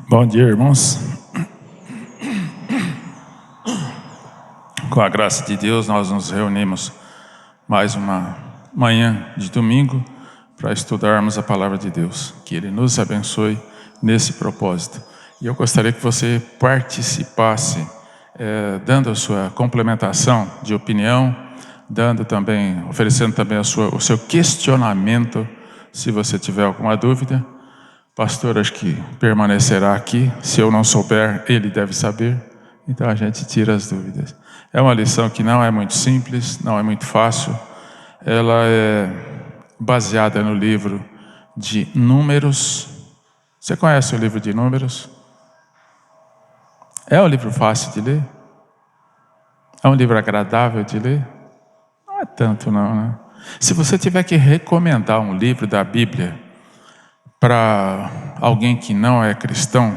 Bom dia, irmãos. Com a graça de Deus, nós nos reunimos mais uma manhã de domingo para estudarmos a palavra de Deus. Que Ele nos abençoe nesse propósito. E eu gostaria que você participasse, dando a sua complementação de opinião, oferecendo também o seu questionamento, se você tiver alguma dúvida. Pastor, acho que permanecerá aqui. Se eu não souber, ele deve saber. Então a gente tira as dúvidas. É uma lição que não é muito simples, não é muito fácil. Ela é baseada no livro de Números. Você conhece o livro de Números? É um livro fácil de ler? É um livro agradável de ler? Não é tanto não, né? Se você tiver que recomendar um livro da Bíblia para alguém que não é cristão,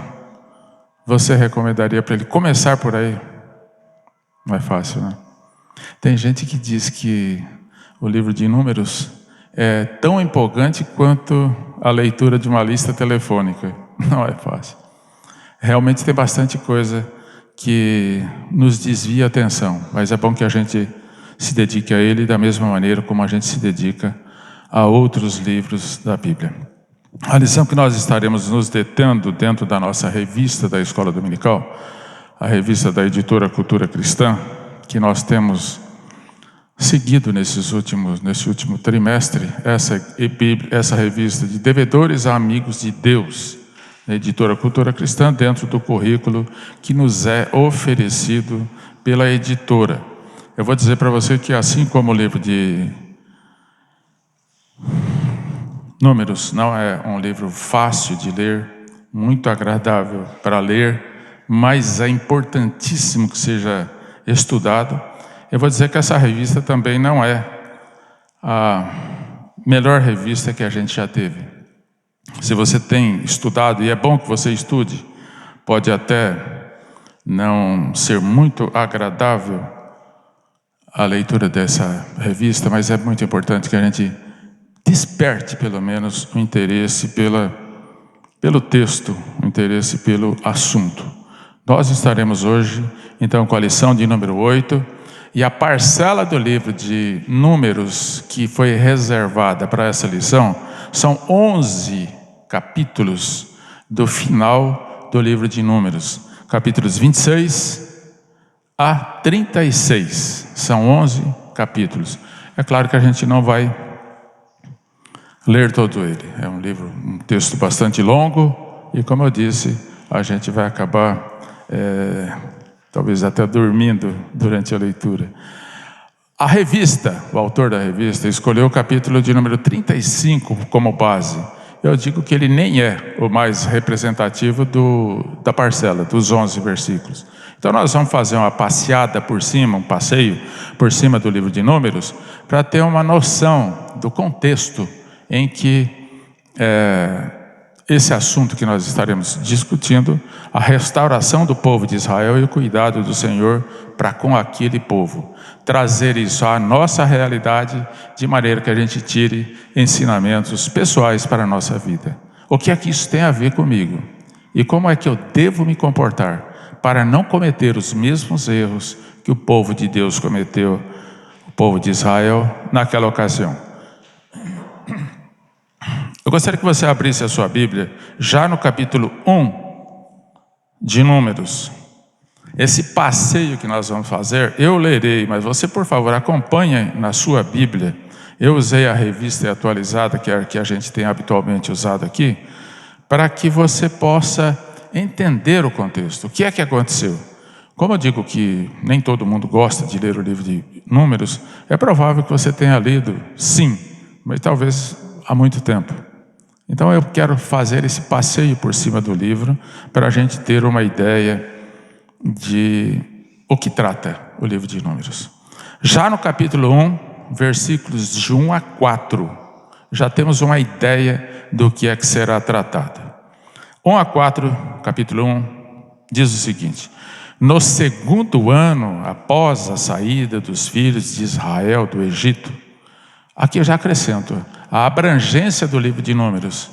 você recomendaria para ele começar por aí? Não é fácil, né? Tem gente que diz que o livro de Números é tão empolgante quanto a leitura de uma lista telefônica. Não é fácil. Realmente tem bastante coisa que nos desvia a atenção, mas é bom que a gente se dedique a ele da mesma maneira como a gente se dedica a outros livros da Bíblia. A lição que nós estaremos nos detendo dentro da nossa revista da Escola Dominical, a revista da editora Cultura Cristã, que nós temos seguido nesse último trimestre, essa revista de devedores a amigos de Deus, a editora Cultura Cristã, dentro do currículo que nos é oferecido pela editora. Eu vou dizer para você que, assim como o livro de Números não é um livro fácil de ler, muito agradável para ler, mas é importantíssimo que seja estudado. Eu vou dizer que essa revista também não é a melhor revista que a gente já teve. Se você tem estudado, e é bom que você estude, pode até não ser muito agradável a leitura dessa revista, mas é muito importante que a gente desperte pelo menos o interesse pelo texto, o interesse pelo assunto. Nós estaremos hoje, então, com a lição de número 8, e a parcela do livro de Números que foi reservada para essa lição são 11 capítulos do final do livro de Números, capítulos 26 a 36, são 11 capítulos. É claro que a gente não vai ler todo ele, é um texto bastante longo, e como eu disse, a gente vai acabar talvez até dormindo durante a leitura. A revista, o autor da revista, escolheu o capítulo de número 35 como base. Eu digo que ele nem é o mais representativo da parcela, dos 11 versículos. Então nós vamos fazer uma passeada por cima, um passeio por cima do livro de Números, para ter uma noção do contexto em que esse assunto que nós estaremos discutindo, a restauração do povo de Israel e o cuidado do Senhor para com aquele povo. Trazer isso à nossa realidade, de maneira que a gente tire ensinamentos pessoais para a nossa vida. O que é que isso tem a ver comigo? E como é que eu devo me comportar para não cometer os mesmos erros que o povo de Deus cometeu, o povo de Israel, naquela ocasião? Eu gostaria que você abrisse a sua Bíblia já no capítulo 1 de Números. Esse passeio que nós vamos fazer, eu lerei, mas você, por favor, acompanhe na sua Bíblia. Eu usei a revista atualizada, que é a que a gente tem habitualmente usado aqui, para que você possa entender o contexto. O que é que aconteceu? Como eu digo que nem todo mundo gosta de ler o livro de Números, é provável que você tenha lido, sim, mas talvez há muito tempo. Então eu quero fazer esse passeio por cima do livro para a gente ter uma ideia de o que trata o livro de Números. Já no capítulo 1, versículos de 1 a 4, já temos uma ideia do que é que será tratado. 1 a 4, capítulo 1, diz o seguinte: no segundo ano após a saída dos filhos de Israel do Egito. Aqui eu já acrescento, a abrangência do livro de Números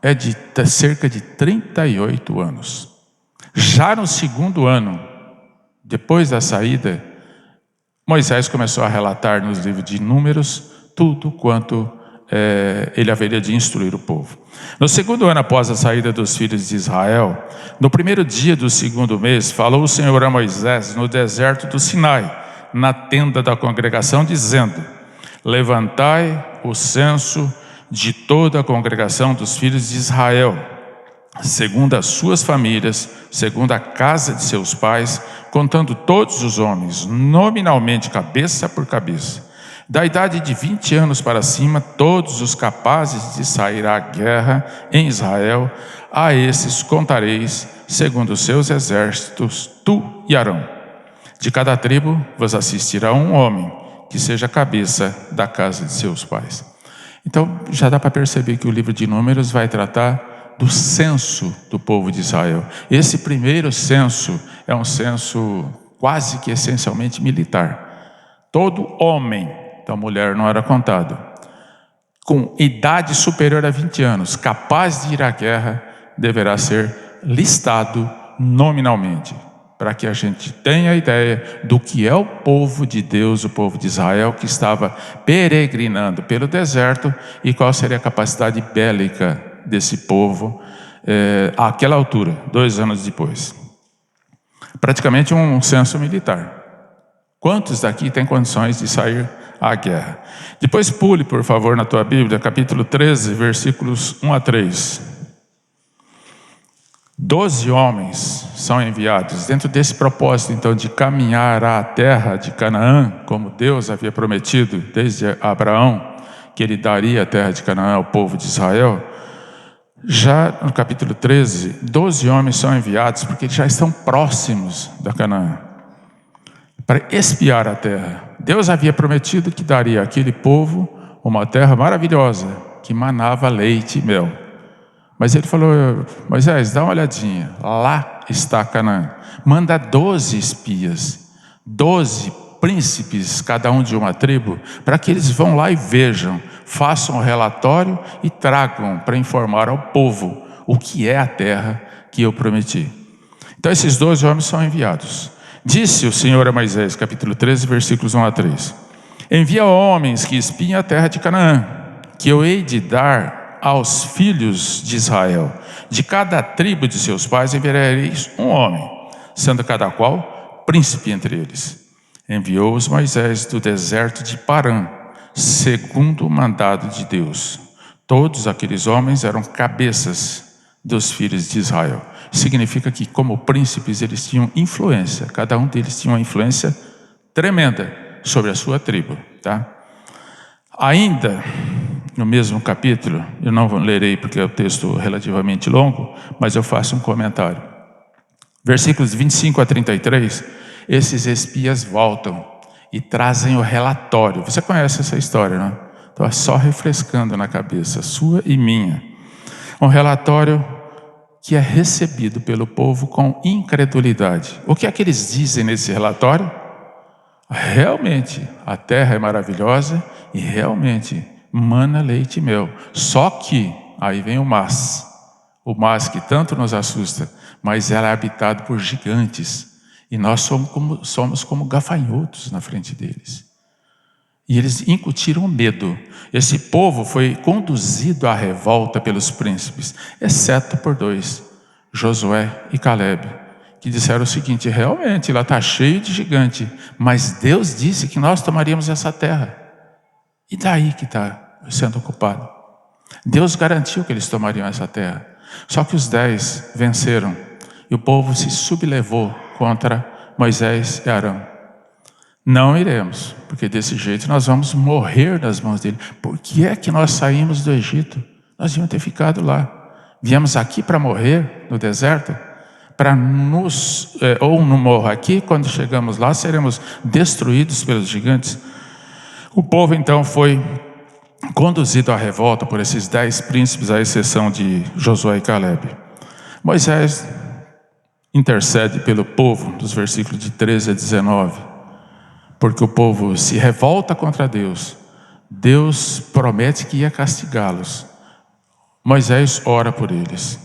é de cerca de 38 anos. Já no segundo ano, depois da saída, Moisés começou a relatar nos livros de Números tudo quanto ele haveria de instruir o povo. No segundo ano após a saída dos filhos de Israel, no primeiro dia do segundo mês, falou o Senhor a Moisés no deserto do Sinai, na tenda da congregação, dizendo: levantai o censo de toda a congregação dos filhos de Israel, segundo as suas famílias, segundo a casa de seus pais, contando todos os homens, nominalmente cabeça por cabeça. Da idade de 20 anos para cima, todos os capazes de sair à guerra em Israel, a esses contareis, segundo os seus exércitos, tu e Arão. De cada tribo vos assistirá um homem, que seja a cabeça da casa de seus pais. Então, já dá para perceber que o livro de Números vai tratar do censo do povo de Israel. Esse primeiro censo é um censo quase que essencialmente militar. Todo homem, então mulher não era contado, com idade superior a 20 anos, capaz de ir à guerra, deverá ser listado nominalmente, para que a gente tenha a ideia do que é o povo de Deus, o povo de Israel, que estava peregrinando pelo deserto, e qual seria a capacidade bélica desse povo àquela altura, 2 anos depois. Praticamente um censo militar. Quantos daqui têm condições de sair à guerra? Depois pule, por favor, na tua Bíblia, capítulo 13, versículos 1 a 3. 12 homens são enviados dentro desse propósito, então, de caminhar à terra de Canaã, como Deus havia prometido desde Abraão, que ele daria a terra de Canaã ao povo de Israel. Já no capítulo 13, 12 homens são enviados porque eles já estão próximos da Canaã, para espiar a terra. Deus havia prometido que daria àquele povo uma terra maravilhosa, que manava leite e mel. Mas ele falou: Moisés, dá uma olhadinha, lá está Canaã. Manda 12 espias, 12 príncipes, cada um de uma tribo, para que eles vão lá e vejam, façam um relatório e tragam para informar ao povo o que é a terra que eu prometi. Então esses 12 homens são enviados. Disse o Senhor a Moisés, capítulo 13, versículos 1 a 3: envia homens que espiem a terra de Canaã, que eu hei de dar aos filhos de Israel. De cada tribo de seus pais enviareis um homem, sendo cada qual príncipe entre eles. Enviou-os Moisés do deserto de Parã, segundo o mandado de Deus. Todos aqueles homens eram cabeças dos filhos de Israel. Significa que, como príncipes, eles tinham influência. Cada um deles tinha uma influência tremenda sobre a sua tribo, tá? Ainda no mesmo capítulo, eu não lerei porque é um texto relativamente longo, mas eu faço um comentário. Versículos 25 a 33, esses espias voltam e trazem o relatório. Você conhece essa história, não? Estou só refrescando na cabeça, sua e minha. Um relatório que é recebido pelo povo com incredulidade. O que é que eles dizem nesse relatório? Realmente, a terra é maravilhosa e realmente mana leite e mel. Só que, aí vem o mas que tanto nos assusta, mas ela é habitada por gigantes, e nós somos como gafanhotos na frente deles. E eles incutiram medo. Esse povo foi conduzido à revolta pelos príncipes, exceto por 2, Josué e Caleb, que disseram o seguinte: realmente lá está cheio de gigante, mas Deus disse que nós tomaríamos essa terra. E daí que está sendo ocupado. Deus garantiu que eles tomariam essa terra. Só que os 10 venceram, e o povo se sublevou contra Moisés e Arão. Não iremos, porque desse jeito nós vamos morrer nas mãos dele. Por que é que nós saímos do Egito? Nós íamos ter ficado lá. Viemos aqui para morrer no deserto? Para ou no morro aqui, quando chegamos lá, seremos destruídos pelos gigantes. O povo então foi conduzido à revolta por esses 10 príncipes, à exceção de Josué e Caleb. Moisés intercede pelo povo, dos versículos de 13 a 19, porque o povo se revolta contra Deus. Deus promete que ia castigá-los. Moisés ora por eles.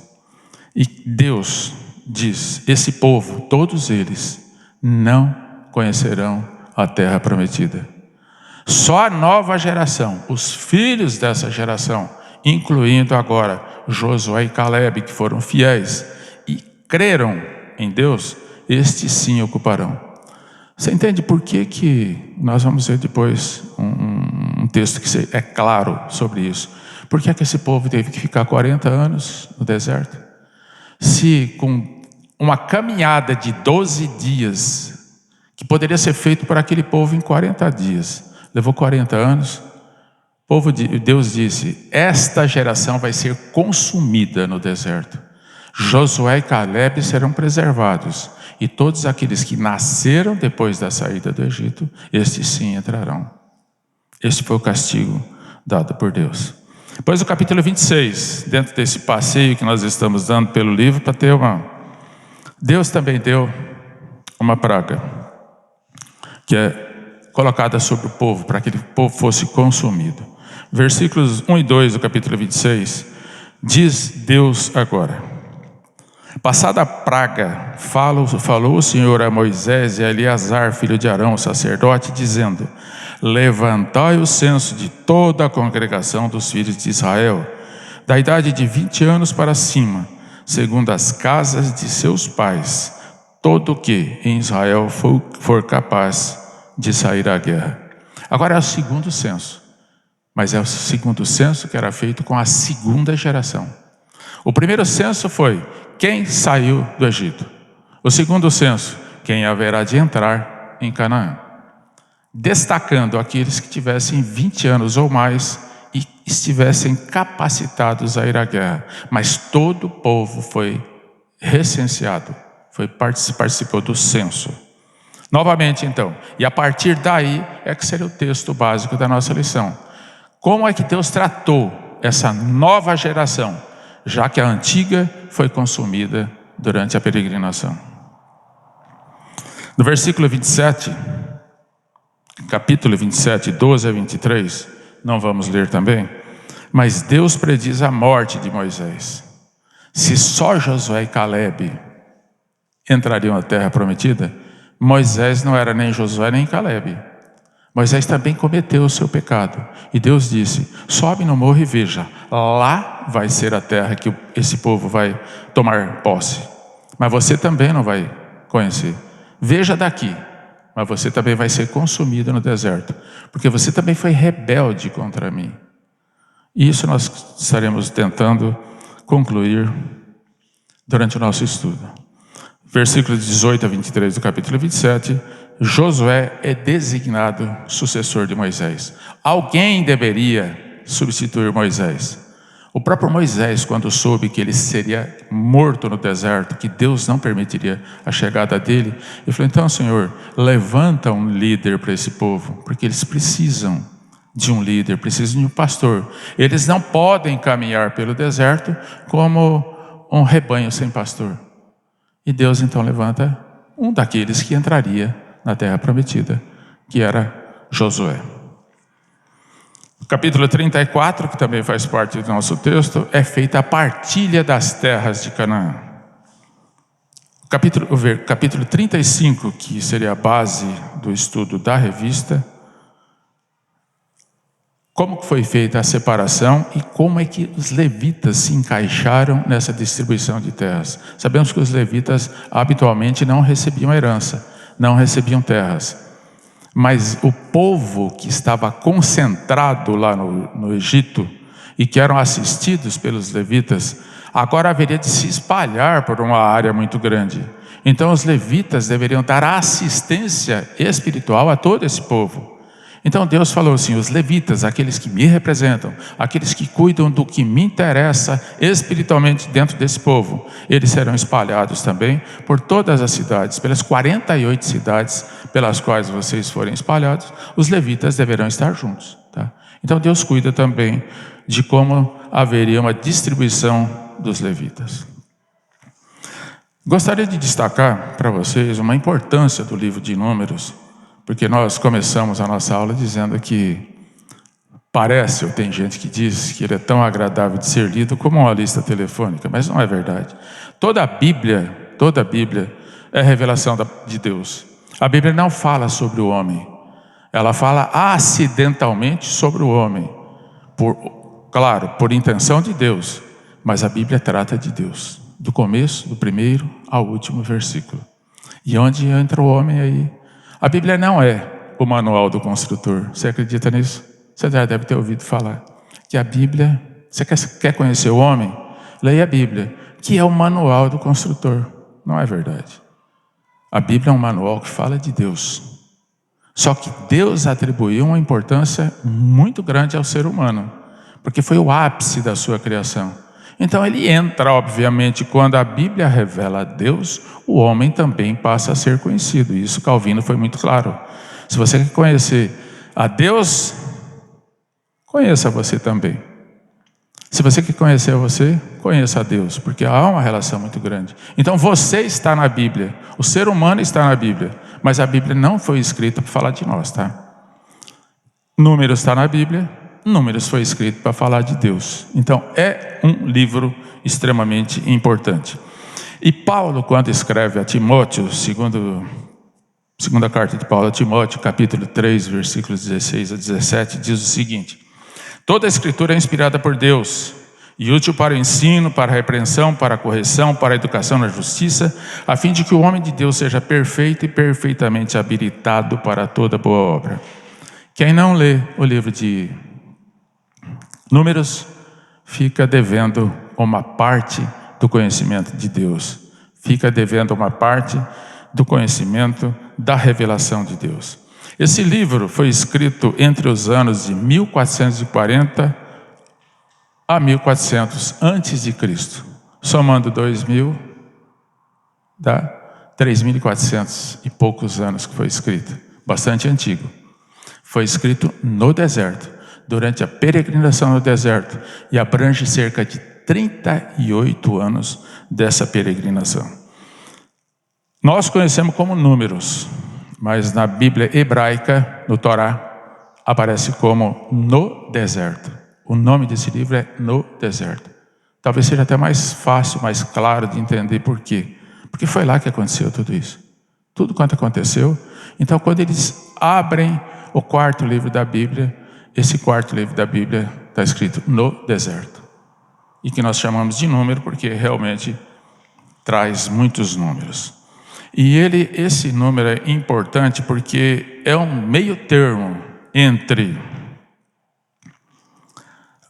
E Deus diz: esse povo, todos eles, não conhecerão a terra prometida. Só a nova geração, os filhos dessa geração, incluindo agora Josué e Caleb, que foram fiéis e creram em Deus, estes sim ocuparão. Você entende por que nós vamos ver depois um texto que é claro sobre isso? Por que esse povo teve que ficar 40 anos no deserto? Se com uma caminhada de 12 dias, que poderia ser feito por aquele povo em 40 dias, levou 40 anos, Deus disse: esta geração vai ser consumida no deserto. Josué e Caleb serão preservados, e todos aqueles que nasceram depois da saída do Egito, estes sim entrarão. Este foi o castigo dado por Deus. Depois o capítulo 26, dentro desse passeio que nós estamos dando pelo livro, para ter Deus também deu uma praga, que é colocada sobre o povo, para que aquele povo fosse consumido. Versículos 1 e 2 do capítulo 26, diz Deus agora: passada a praga, falou o Senhor a Moisés e a Eleazar, filho de Arão, sacerdote, dizendo: levantai o censo de toda a congregação dos filhos de Israel, da idade de 20 anos para cima, segundo as casas de seus pais, todo o que em Israel for capaz de sair à guerra. Agora é o segundo censo, mas é o segundo censo que era feito com a segunda geração. O primeiro censo foi quem saiu do Egito. O segundo censo, quem haverá de entrar em Canaã. Destacando aqueles que tivessem 20 anos ou mais e estivessem capacitados a ir à guerra. Mas todo o povo foi recenseado, participou do censo. Novamente então, e a partir daí é que seria o texto básico da nossa lição. Como é que Deus tratou essa nova geração, já que a antiga foi consumida durante a peregrinação? No versículo 27, capítulo 27, 12 a 23, não vamos ler também, mas Deus prediz a morte de Moisés. Se só Josué e Caleb entrariam na terra prometida, Moisés não era nem Josué nem Caleb. Moisés também cometeu o seu pecado. E Deus disse: sobe no morro e veja, lá vai ser a terra que esse povo vai tomar posse. Mas você também não vai conhecer. Veja daqui, mas você também vai ser consumido no deserto, porque você também foi rebelde contra mim. E isso nós estaremos tentando concluir durante o nosso estudo. Versículos 18 a 23 do capítulo 27, Josué é designado sucessor de Moisés. Alguém deveria substituir Moisés. O próprio Moisés, quando soube que ele seria morto no deserto, que Deus não permitiria a chegada dele, ele falou: então, Senhor, levanta um líder para esse povo, porque eles precisam de um líder, precisam de um pastor. Eles não podem caminhar pelo deserto como um rebanho sem pastor. E Deus então levanta um daqueles que entraria na terra prometida, que era Josué. O capítulo 34, que também faz parte do nosso texto, é feita a partilha das terras de Canaã. Capítulo 35, que seria a base do estudo da revista, como foi feita a separação e como é que os levitas se encaixaram nessa distribuição de terras. Sabemos que os levitas habitualmente não recebiam herança, não recebiam terras. Mas o povo que estava concentrado lá no Egito e que eram assistidos pelos levitas, agora haveria de se espalhar por uma área muito grande. Então os levitas deveriam dar assistência espiritual a todo esse povo. Então Deus falou assim: os levitas, aqueles que me representam, aqueles que cuidam do que me interessa espiritualmente dentro desse povo, eles serão espalhados também por todas as cidades, pelas 48 cidades pelas quais vocês forem espalhados, os levitas deverão estar juntos, tá? Então Deus cuida também de como haveria uma distribuição dos levitas. Gostaria de destacar para vocês uma importância do livro de Números, porque nós começamos a nossa aula dizendo que Parece, ou tem gente que diz que ele é tão agradável de ser lido como uma lista telefônica, mas não é verdade. Toda a Bíblia é revelação de Deus. A Bíblia não fala sobre o homem, ela fala acidentalmente sobre o homem, claro, por intenção de Deus, mas a Bíblia trata de Deus, do começo, do primeiro ao último versículo. E onde entra o homem aí? A Bíblia não é o manual do construtor. Você acredita nisso? Você já deve ter ouvido falar que a Bíblia, você quer conhecer o homem? Leia a Bíblia, que é o manual do construtor. Não é verdade. A Bíblia é um manual que fala de Deus. Só que Deus atribuiu uma importância muito grande ao ser humano, porque foi o ápice da sua criação. Então ele entra, obviamente, quando a Bíblia revela a Deus, o homem também passa a ser conhecido. Isso Calvino foi muito claro. Se você quer conhecer a Deus, conheça você também. Se você quer conhecer você, conheça a Deus, porque há uma relação muito grande. Então você está na Bíblia, o ser humano está na Bíblia, mas a Bíblia não foi escrita para falar de nós, tá? Números está na Bíblia, Números foi escrito para falar de Deus. Então é um livro extremamente importante. E Paulo, quando escreve a Timóteo, segunda carta de Paulo a Timóteo, capítulo 3, versículos 16 a 17, diz o seguinte: toda a escritura é inspirada por Deus e útil para o ensino, para a repreensão, para a correção, para a educação na justiça, a fim de que o homem de Deus seja perfeito e perfeitamente habilitado para toda boa obra. Quem não lê o livro de Números fica devendo uma parte do conhecimento de Deus, fica devendo uma parte do conhecimento da revelação de Deus. Esse livro foi escrito entre os anos de 1440 a 1400 antes de Cristo. Somando 2000, dá 3.400 e poucos anos que foi escrito. Bastante antigo. Foi escrito no deserto, durante a peregrinação no deserto, e abrange cerca de 38 anos dessa peregrinação. Nós conhecemos como Números, mas na Bíblia hebraica, no Torá, aparece como No Deserto. O nome desse livro é No Deserto. Talvez seja até mais fácil, mais claro de entender por quê. Porque foi lá que aconteceu tudo isso. Tudo quanto aconteceu. Então, quando eles abrem o quarto livro da Bíblia, esse quarto livro da Bíblia está escrito No Deserto. E que nós chamamos de número porque realmente traz muitos números. E esse número é importante porque é um meio termo entre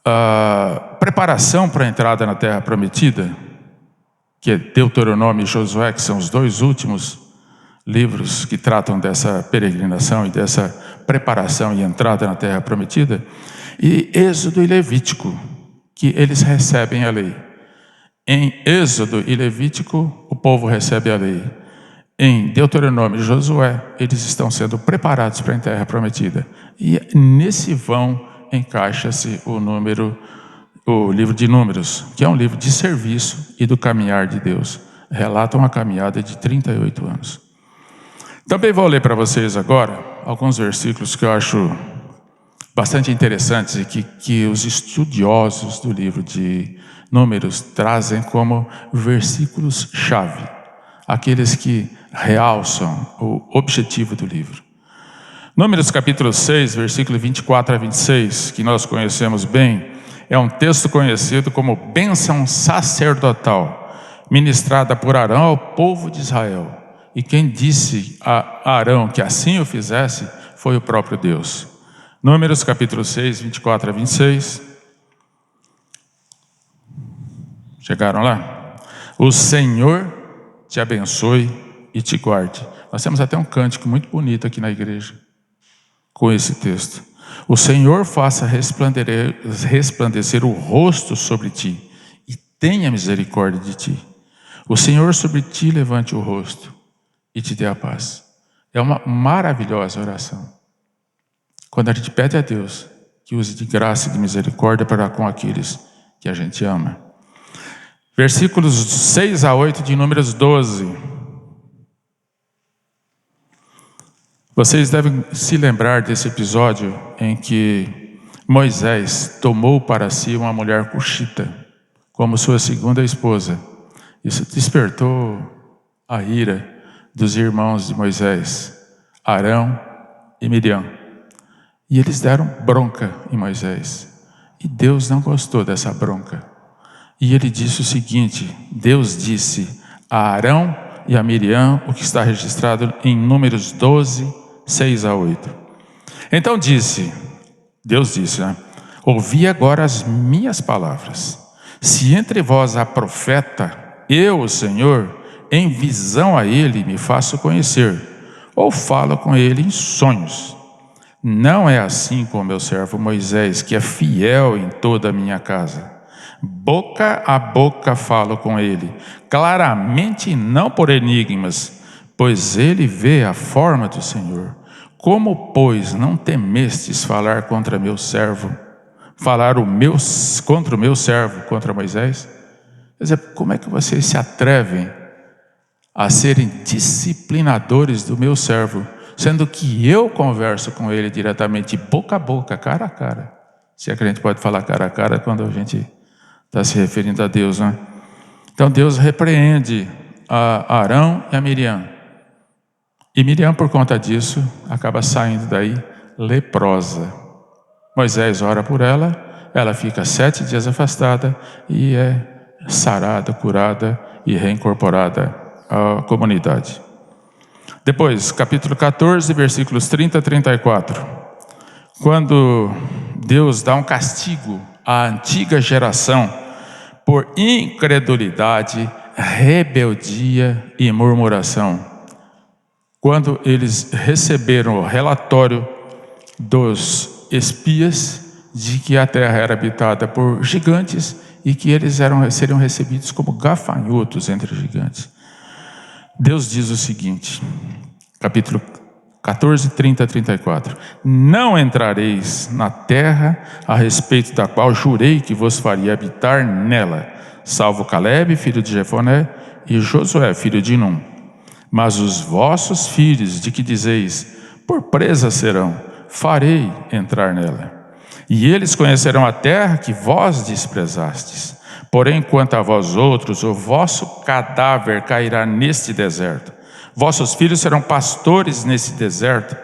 a preparação para a entrada na Terra Prometida, que é Deuteronômio e Josué, que são os dois últimos livros que tratam dessa peregrinação e dessa preparação e entrada na Terra Prometida, e Êxodo e Levítico, que eles recebem a lei. Em Êxodo e Levítico, o povo recebe a lei. Em Deuteronômio e Josué, eles estão sendo preparados para a Terra Prometida. E nesse vão encaixa-se o livro de Números, que é um livro de serviço e do caminhar de Deus. Relata uma caminhada de 38 anos. Também vou ler para vocês agora alguns versículos que eu acho bastante interessantes e que os estudiosos do livro de Números trazem como versículos-chave, aqueles que realçam o objetivo do livro. Números capítulo 6, versículo 24 a 26, que nós conhecemos bem, é um texto conhecido como bênção sacerdotal, ministrada por Arão ao povo de Israel. E quem disse a Arão que assim o fizesse foi o próprio Deus. Números capítulo 6, 24 a 26. Chegaram lá? O Senhor te abençoe e te guarde. Nós temos até um cântico muito bonito aqui na igreja com esse texto. O Senhor faça resplandecer o rosto sobre ti e tenha misericórdia de ti. O Senhor sobre ti levante o rosto e te dê a paz. É uma maravilhosa oração. Quando a gente pede a Deus que use de graça e de misericórdia para com aqueles que a gente ama. Versículos 6 a 8 de Números 12. Vocês devem se lembrar desse episódio em que Moisés tomou para si uma mulher cuxita como sua segunda esposa. Isso despertou a ira dos irmãos de Moisés, Arão e Miriam. E eles deram bronca em Moisés. E Deus não gostou dessa bronca. E ele disse o seguinte: Deus disse a Arão e a Miriam o que está registrado em Números 12, 6 a 8. Então Deus disse, ouvi agora as minhas palavras. Se entre vós há profeta, eu, o Senhor, em visão a ele me faço conhecer, ou falo com ele em sonhos. Não é assim com o meu servo Moisés, que é fiel em toda a minha casa. Boca a boca falo com ele, claramente e não por enigmas, pois ele vê a forma do Senhor. Como, pois, não temestes falar contra meu servo, contra o meu servo, contra Moisés? Quer dizer, como é que vocês se atrevem a serem disciplinadores do meu servo, sendo que eu converso com ele diretamente, boca a boca, cara a cara? Se é que a gente pode falar cara a cara quando a gente está se referindo a Deus, né? Então Deus repreende a Arão e a Miriam. E Miriam, por conta disso, acaba saindo daí leprosa. Moisés ora por ela, ela fica 7 dias afastada e é sarada, curada e reincorporada à comunidade. Depois, capítulo 14, versículos 30 a 34. Quando Deus dá um castigo à antiga geração por incredulidade, rebeldia e murmuração. Quando eles receberam o relatório dos espias de que a terra era habitada por gigantes e que eles seriam recebidos como gafanhotos entre gigantes. Deus diz o seguinte, capítulo 14, 30 a 34. Não entrareis na terra a respeito da qual jurei que vos faria habitar nela, salvo Calebe, filho de Jefoné, e Josué, filho de Num. Mas os vossos filhos, de que dizeis, por presa serão, farei entrar nela. E eles conhecerão a terra que vós desprezastes. Porém, quanto a vós outros, o vosso cadáver cairá neste deserto. Vossos filhos serão pastores nesse deserto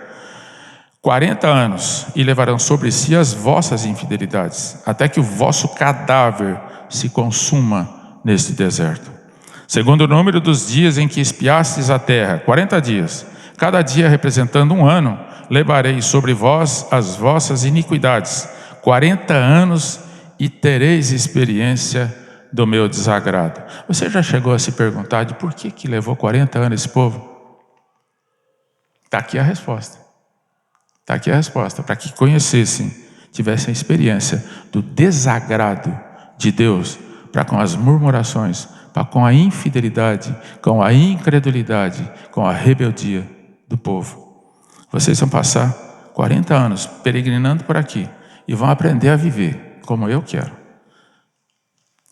40 anos, e levarão sobre si as vossas infidelidades, até que o vosso cadáver se consuma neste deserto. Segundo o número dos dias em que espiastes a terra, 40 dias, cada dia representando 1 ano, levarei sobre vós as vossas iniquidades, 40 anos, e tereis experiência do meu desagrado. Você já chegou a se perguntar de por que levou 40 anos esse povo? Está aqui a resposta. Está aqui a resposta, para que conhecessem, tivessem a experiência do desagrado de Deus para com as murmurações, para com a infidelidade, com a incredulidade, com a rebeldia do povo. Vocês vão passar 40 anos peregrinando por aqui e vão aprender a viver como eu quero.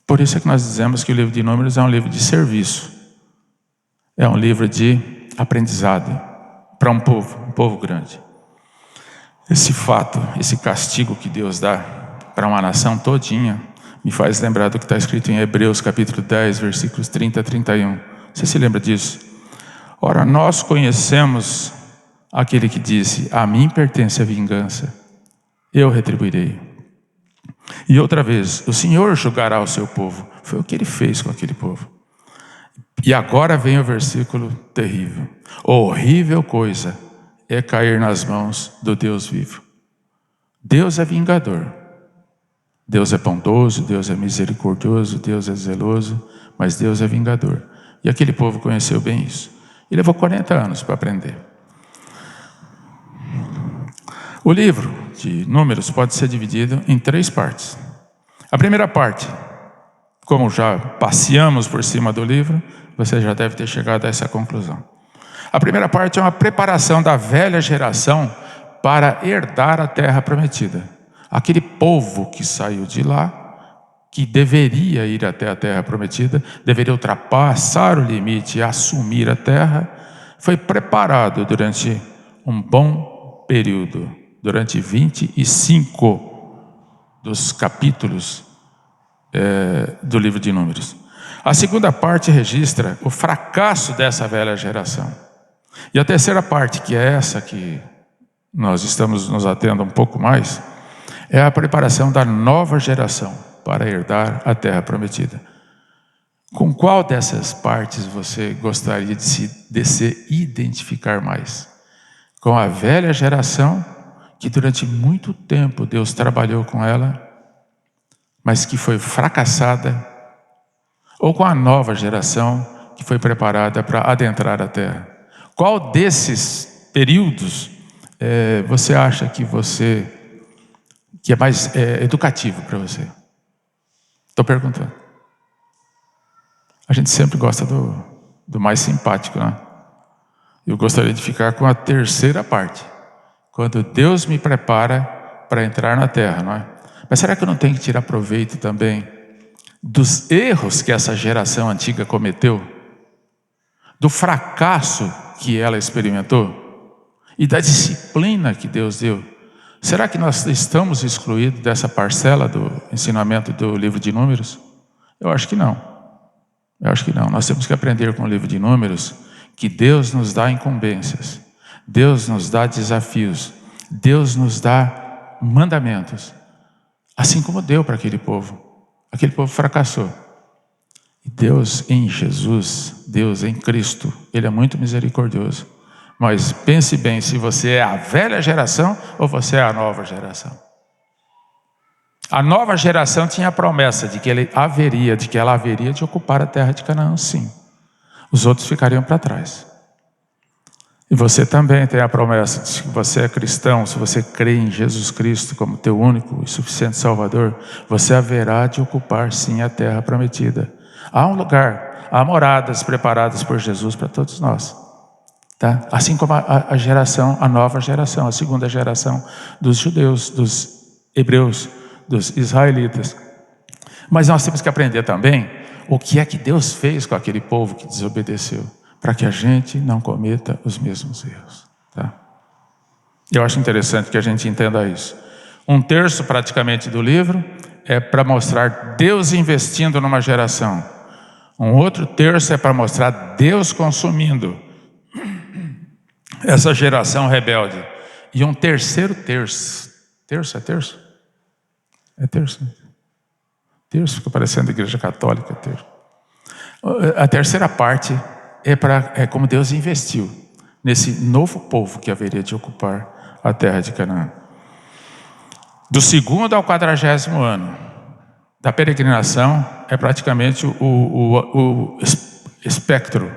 Por isso é que nós dizemos que o livro de Números é um livro de serviço. É um livro de aprendizado para um povo grande. Esse fato, esse castigo que Deus dá para uma nação todinha, me faz lembrar do que está escrito em Hebreus capítulo 10, versículos 30 a 31. Você se lembra disso? Ora, nós conhecemos aquele que disse, a mim pertence a vingança, eu retribuirei. E outra vez, o Senhor julgará o seu povo. Foi o que ele fez com aquele povo. E agora vem o versículo terrível. Horrível coisa é cair nas mãos do Deus vivo. Deus é vingador. Deus é bondoso, Deus é misericordioso, Deus é zeloso, mas Deus é vingador. E aquele povo conheceu bem isso. E levou 40 anos para aprender. O livro de Números pode ser dividido em 3 partes. A primeira parte, como já passeamos por cima do livro, você já deve ter chegado a essa conclusão. A primeira parte é uma preparação da velha geração para herdar a terra prometida. Aquele povo que saiu de lá, que deveria ir até a terra prometida, deveria ultrapassar o limite e assumir a terra, foi preparado durante um bom período, durante 25 dos capítulos do livro de Números. A segunda parte registra o fracasso dessa velha geração. E a terceira parte, que é essa que nós estamos nos atendo um pouco mais, é a preparação da nova geração para herdar a terra prometida. Com qual dessas partes você gostaria de se identificar mais? Com a velha geração, que durante muito tempo Deus trabalhou com ela, mas que foi fracassada, ou com a nova geração que foi preparada para adentrar a terra? Qual desses períodos você acha que é mais educativo para você? Estou perguntando. A gente sempre gosta do mais simpático, né? Eu gostaria de ficar com a terceira parte, quando Deus me prepara para entrar na terra, não é? Mas será que eu não tenho que tirar proveito também dos erros que essa geração antiga cometeu, do fracasso que ela experimentou e da disciplina que Deus deu? Será que nós estamos excluídos dessa parcela do ensinamento do livro de Números? Eu acho que não. Eu acho que não. Nós temos que aprender com o livro de Números que Deus nos dá incumbências, Deus nos dá desafios, Deus nos dá mandamentos, assim como deu para aquele povo. Aquele povo fracassou. E Deus em Jesus, Deus em Cristo, Ele é muito misericordioso. Mas pense bem se você é a velha geração ou você é a nova geração. A nova geração tinha a promessa de que ela haveria de ocupar a terra de Canaã, sim. Os outros ficariam para trás. E você também tem a promessa de que, se você é cristão, se você crê em Jesus Cristo como teu único e suficiente Salvador, você haverá de ocupar sim a terra prometida. Há um lugar, há moradas preparadas por Jesus para todos nós, tá? Assim como a geração, a nova geração, a segunda geração dos judeus, dos hebreus, dos israelitas. Mas nós temos que aprender também o que é que Deus fez com aquele povo que desobedeceu, para que a gente não cometa os mesmos erros, tá? Eu acho interessante que a gente entenda isso. 1/3 praticamente do livro é para mostrar Deus investindo numa geração. Um outro terço é para mostrar Deus consumindo essa geração rebelde. E um terceiro terço. Terço é terço? É terço. Terço fica parecendo igreja católica. Terço. A terceira parte é como Deus investiu nesse novo povo que haveria de ocupar a terra de Canaã. Do 2º ao 40º ano da peregrinação é praticamente o espectro,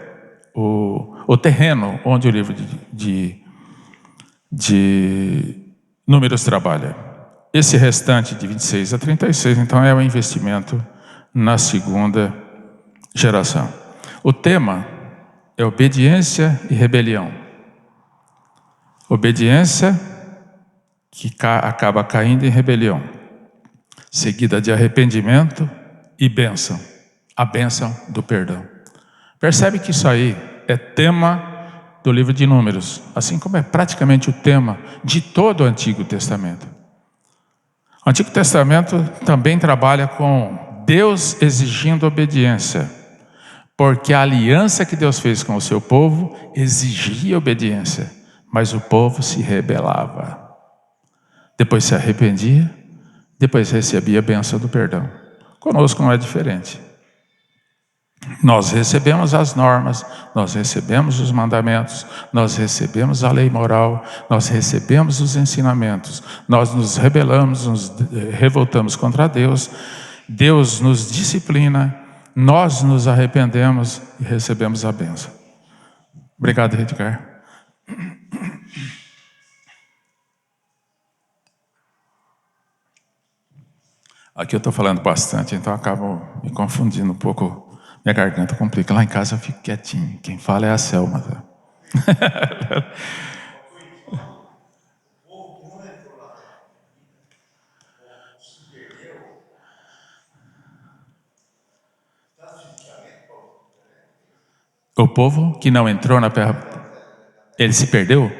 o terreno onde o livro de Números trabalha. Esse restante de 26 a 36, então, é o investimento na segunda geração. O tema é obediência e rebelião. Obediência que acaba caindo em rebelião, seguida de arrependimento e bênção, a bênção do perdão. Percebe que isso aí é tema do livro de Números, assim como é praticamente o tema de todo o Antigo Testamento. O Antigo Testamento também trabalha com Deus exigindo obediência, porque a aliança que Deus fez com o seu povo exigia obediência, mas o povo se rebelava. Depois se arrependia, depois recebia a bênção do perdão. Conosco não é diferente. Nós recebemos as normas, nós recebemos os mandamentos, nós recebemos a lei moral, nós recebemos os ensinamentos, nós nos rebelamos, nos revoltamos contra Deus, Deus nos disciplina, nós nos arrependemos e recebemos a bênção. Obrigado, Edgar. Aqui eu estou falando bastante, então eu acabo me confundindo um pouco. Minha garganta complica. Lá em casa eu fico quietinho. Quem fala é a Selma. Tá? O povo que não entrou na terra, ele se perdeu?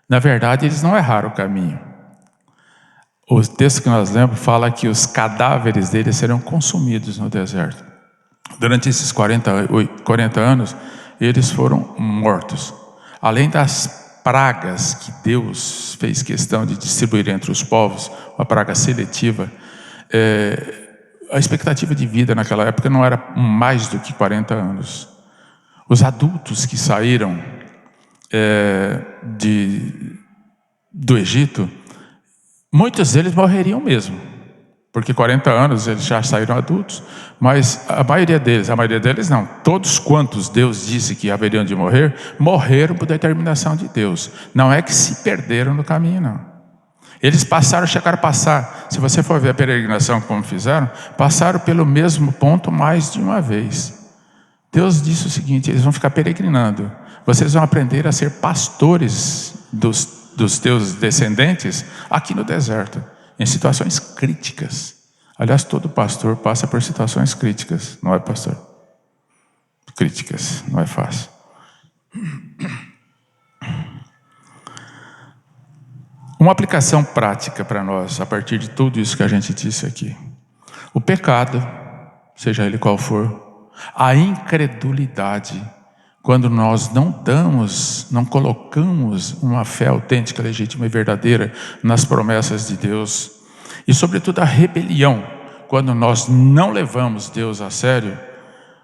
Na verdade, eles não erraram o caminho. O texto que nós lemos fala que os cadáveres deles serão consumidos no deserto. Durante esses 40 anos, eles foram mortos. Além das pragas que Deus fez questão de distribuir entre os povos, uma praga seletiva, a expectativa de vida naquela época não era mais do que 40 anos. Os adultos que saíram do Egito, muitos deles morreriam mesmo, porque 40 anos eles já saíram adultos, mas a maioria deles não, todos quantos Deus disse que haveriam de morrer, morreram por determinação de Deus. Não é que se perderam no caminho, não. Eles chegaram a passar, se você for ver a peregrinação como fizeram, passaram pelo mesmo ponto mais de uma vez. Deus disse o seguinte: eles vão ficar peregrinando, vocês vão aprender a ser pastores dos teus descendentes aqui no deserto, em situações críticas. Aliás, todo pastor passa por situações críticas, não é, pastor? Críticas, não é fácil. Uma aplicação prática para nós, a partir de tudo isso que a gente disse aqui. O pecado, seja ele qual for, a incredulidade, quando nós não colocamos uma fé autêntica, legítima e verdadeira nas promessas de Deus, e sobretudo a rebelião, quando nós não levamos Deus a sério,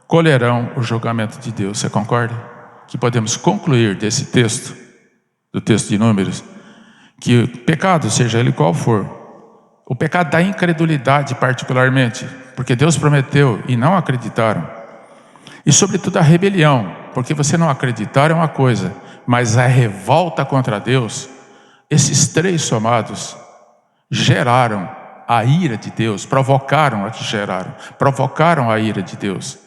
colherão o julgamento de Deus. Você concorda? Que podemos concluir desse texto, do texto de Números, que o pecado, seja ele qual for, o pecado da incredulidade particularmente, porque Deus prometeu e não acreditaram, e sobretudo a rebelião, porque você não acreditar é uma coisa, mas a revolta contra Deus, esses três somados geraram a ira de Deus, provocaram a ira de Deus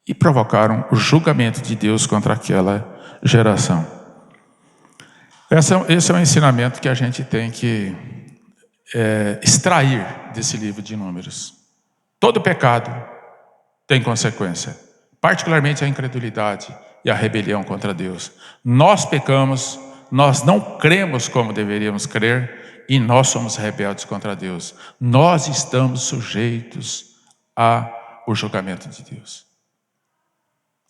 e provocaram o julgamento de Deus contra aquela geração. Esse é um ensinamento que a gente tem que extrair desse livro de Números. Todo pecado tem consequência, particularmente a incredulidade e a rebelião contra Deus. Nós pecamos, nós não cremos como deveríamos crer e nós somos rebeldes contra Deus. Nós estamos sujeitos ao julgamento de Deus.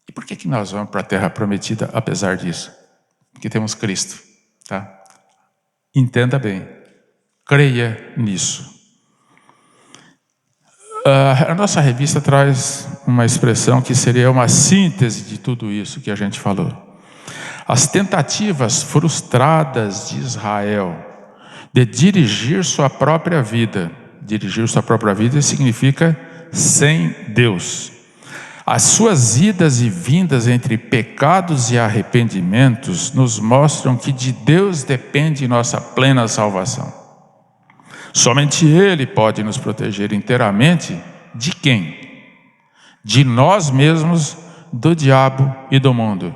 E por que nós vamos para a terra prometida apesar disso? Porque temos Cristo, tá? Entenda bem, creia nisso. A nossa revista traz uma expressão que seria uma síntese de tudo isso que a gente falou. As tentativas frustradas de Israel de dirigir sua própria vida significa sem Deus. As suas idas e vindas entre pecados e arrependimentos nos mostram que de Deus depende nossa plena salvação. Somente Ele pode nos proteger inteiramente de quem? De nós mesmos, do diabo e do mundo.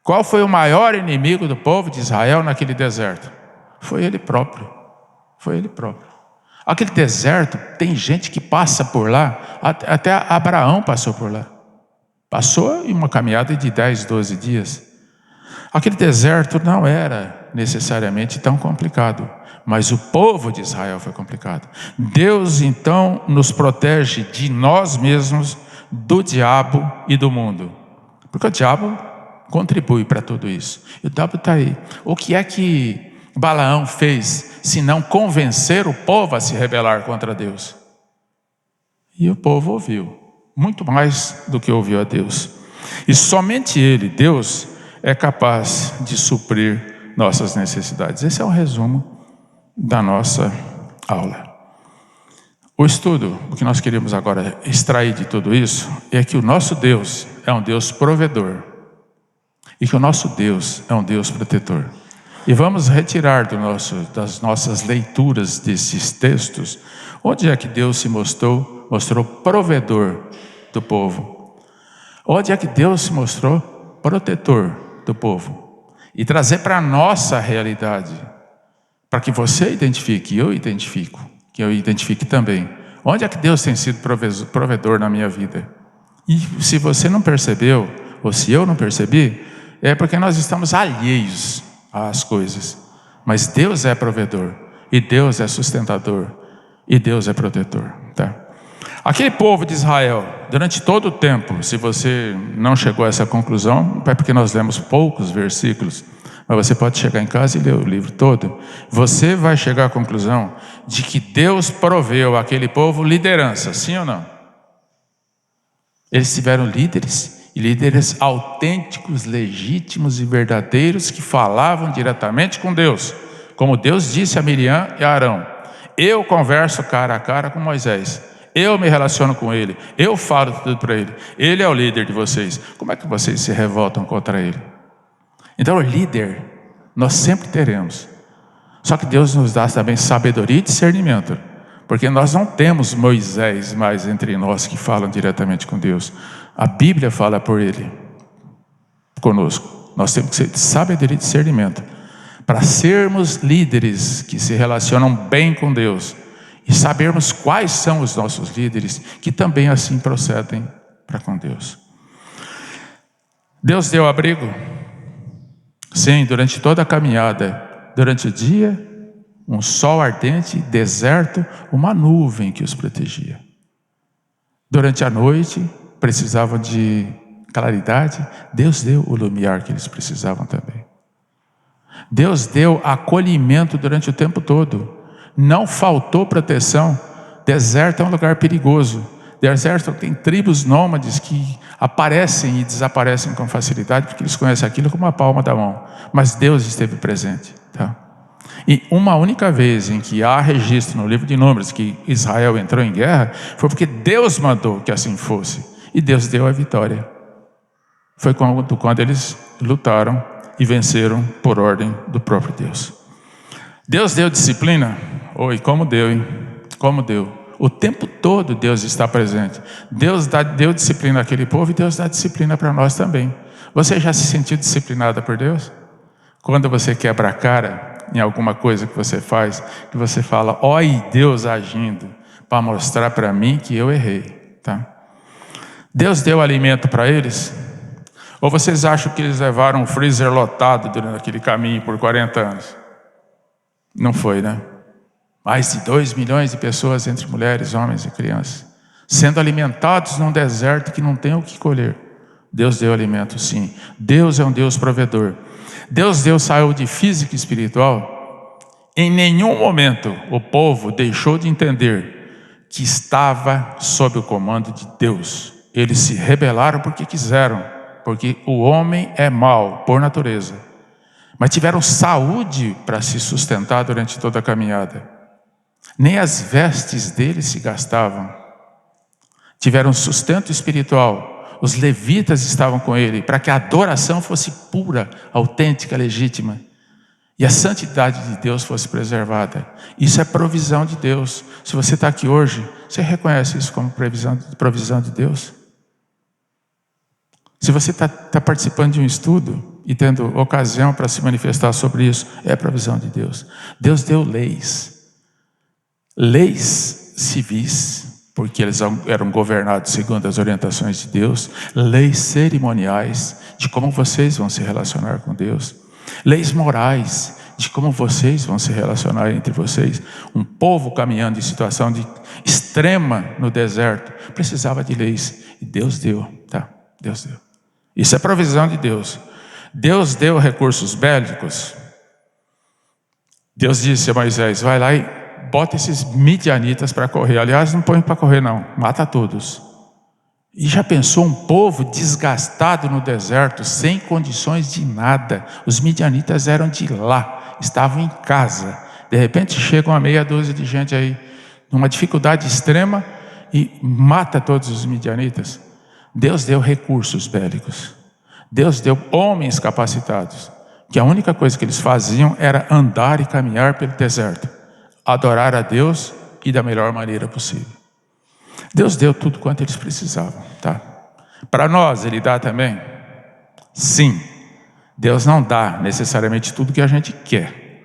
Qual foi o maior inimigo do povo de Israel naquele deserto? Foi ele próprio. Foi ele próprio. Aquele deserto, tem gente que passa por lá, até Abraão passou por lá. Passou em uma caminhada de 10, 12 dias. Aquele deserto não era necessariamente tão complicado, mas o povo de Israel foi complicado. Deus então nos protege de nós mesmos, do diabo e do mundo. Porque o diabo contribui para tudo isso. E o diabo está aí. O que é que Balaão fez, se não convencer o povo a se rebelar contra Deus? E o povo ouviu, muito mais do que ouviu a Deus. E somente Ele, Deus, é capaz de suprir nossas necessidades. Esse é o resumo da nossa aula. O estudo, o que nós queremos agora extrair de tudo isso, é que o nosso Deus é um Deus provedor e que o nosso Deus é um Deus protetor. E vamos retirar das nossas leituras desses textos, onde é que Deus se mostrou provedor do povo? Onde é que Deus se mostrou protetor do povo? E trazer para a nossa realidade, para que você identifique, que eu identifique também. Onde é que Deus tem sido provedor na minha vida? E se você não percebeu, ou se eu não percebi, é porque nós estamos alheios às coisas. Mas Deus é provedor. e Deus é sustentador, e Deus é protetor, tá? Aquele povo de Israel, durante todo o tempo, se você não chegou a essa conclusão, é porque nós lemos poucos versículos, mas você pode chegar em casa e ler o livro todo. Você vai chegar à conclusão de que Deus proveu àquele povo liderança, sim ou não? Eles tiveram líderes, e líderes autênticos, legítimos e verdadeiros, que falavam diretamente com Deus, como Deus disse a Miriam e a Arão: eu converso cara a cara com Moisés, eu me relaciono com ele, eu falo tudo para ele, ele é o líder de vocês. Como é que vocês se revoltam contra ele? Então, o líder nós sempre teremos, só que Deus nos dá também sabedoria e discernimento, porque nós não temos Moisés mais entre nós que falam diretamente com Deus. A Bíblia fala por ele, conosco. Nós temos que ser de sabedoria e discernimento para sermos líderes que se relacionam bem com Deus e sabermos quais são os nossos líderes que também assim procedem para com Deus. Deus deu abrigo? Sim, durante toda a caminhada. Durante o dia, um sol ardente, deserto, uma nuvem que os protegia. Durante a noite, precisavam de claridade, Deus deu o lumiar que eles precisavam também. Deus deu acolhimento durante o tempo todo. Não faltou proteção. Deserto é um lugar perigoso. Deserto tem tribos nômades que aparecem e desaparecem com facilidade, porque eles conhecem aquilo como a palma da mão. Mas Deus esteve presente, tá? E uma única vez em que há registro no livro de Números que Israel entrou em guerra, foi porque Deus mandou que assim fosse. E Deus deu a vitória. Foi quando eles lutaram e venceram por ordem do próprio Deus. Deus deu disciplina? Oi, como deu, hein? Como deu? O tempo todo Deus está presente. Deus deu disciplina àquele povo e Deus dá disciplina para nós também. Você já se sentiu disciplinada por Deus? Quando você quebra a cara em alguma coisa que você faz, que você fala: oi, Deus agindo para mostrar para mim que eu errei, tá? Deus deu alimento para eles? Ou vocês acham que eles levaram um freezer lotado durante aquele caminho por 40 anos? Não foi, né? Mais de 2 milhões de pessoas, entre mulheres, homens e crianças, sendo alimentados num deserto que não tem o que colher. Deus deu alimento, sim. Deus é um Deus provedor. Deus deu saúde física e espiritual. Em nenhum momento o povo deixou de entender que estava sob o comando de Deus. Eles se rebelaram porque quiseram, porque o homem é mau por natureza, mas tiveram saúde para se sustentar durante toda a caminhada. Nem as vestes deles se gastavam. Tiveram sustento espiritual. Os levitas estavam com ele para que a adoração fosse pura, autêntica, legítima, e a santidade de Deus fosse preservada. Isso é provisão de Deus. Se você está aqui hoje, você reconhece isso como provisão de Deus? Se você está participando de um estudo e tendo ocasião para se manifestar sobre isso, é provisão de Deus. Deus deu leis civis, porque eles eram governados segundo as orientações de Deus, leis cerimoniais, de como vocês vão se relacionar com Deus, leis morais, de como vocês vão se relacionar entre vocês. Um povo caminhando em situação de extrema no deserto, precisava de leis, e Deus deu, tá? Deus deu. Isso é provisão de Deus. Deus deu recursos bélicos. Deus disse a Moisés: vai lá e bota esses midianitas para correr. Aliás, não põe para correr não, mata todos. E já pensou um povo desgastado no deserto, sem condições de nada? Os midianitas eram de lá, estavam em casa. De repente chega uma meia dúzia de gente aí, numa dificuldade extrema, e mata todos os midianitas. Deus deu recursos bélicos. Deus deu homens capacitados, que a única coisa que eles faziam era andar e caminhar pelo deserto, adorar a Deus e da melhor maneira possível. Deus deu tudo quanto eles precisavam, tá? Para nós, Ele dá também? Sim. Deus não dá necessariamente tudo que a gente quer,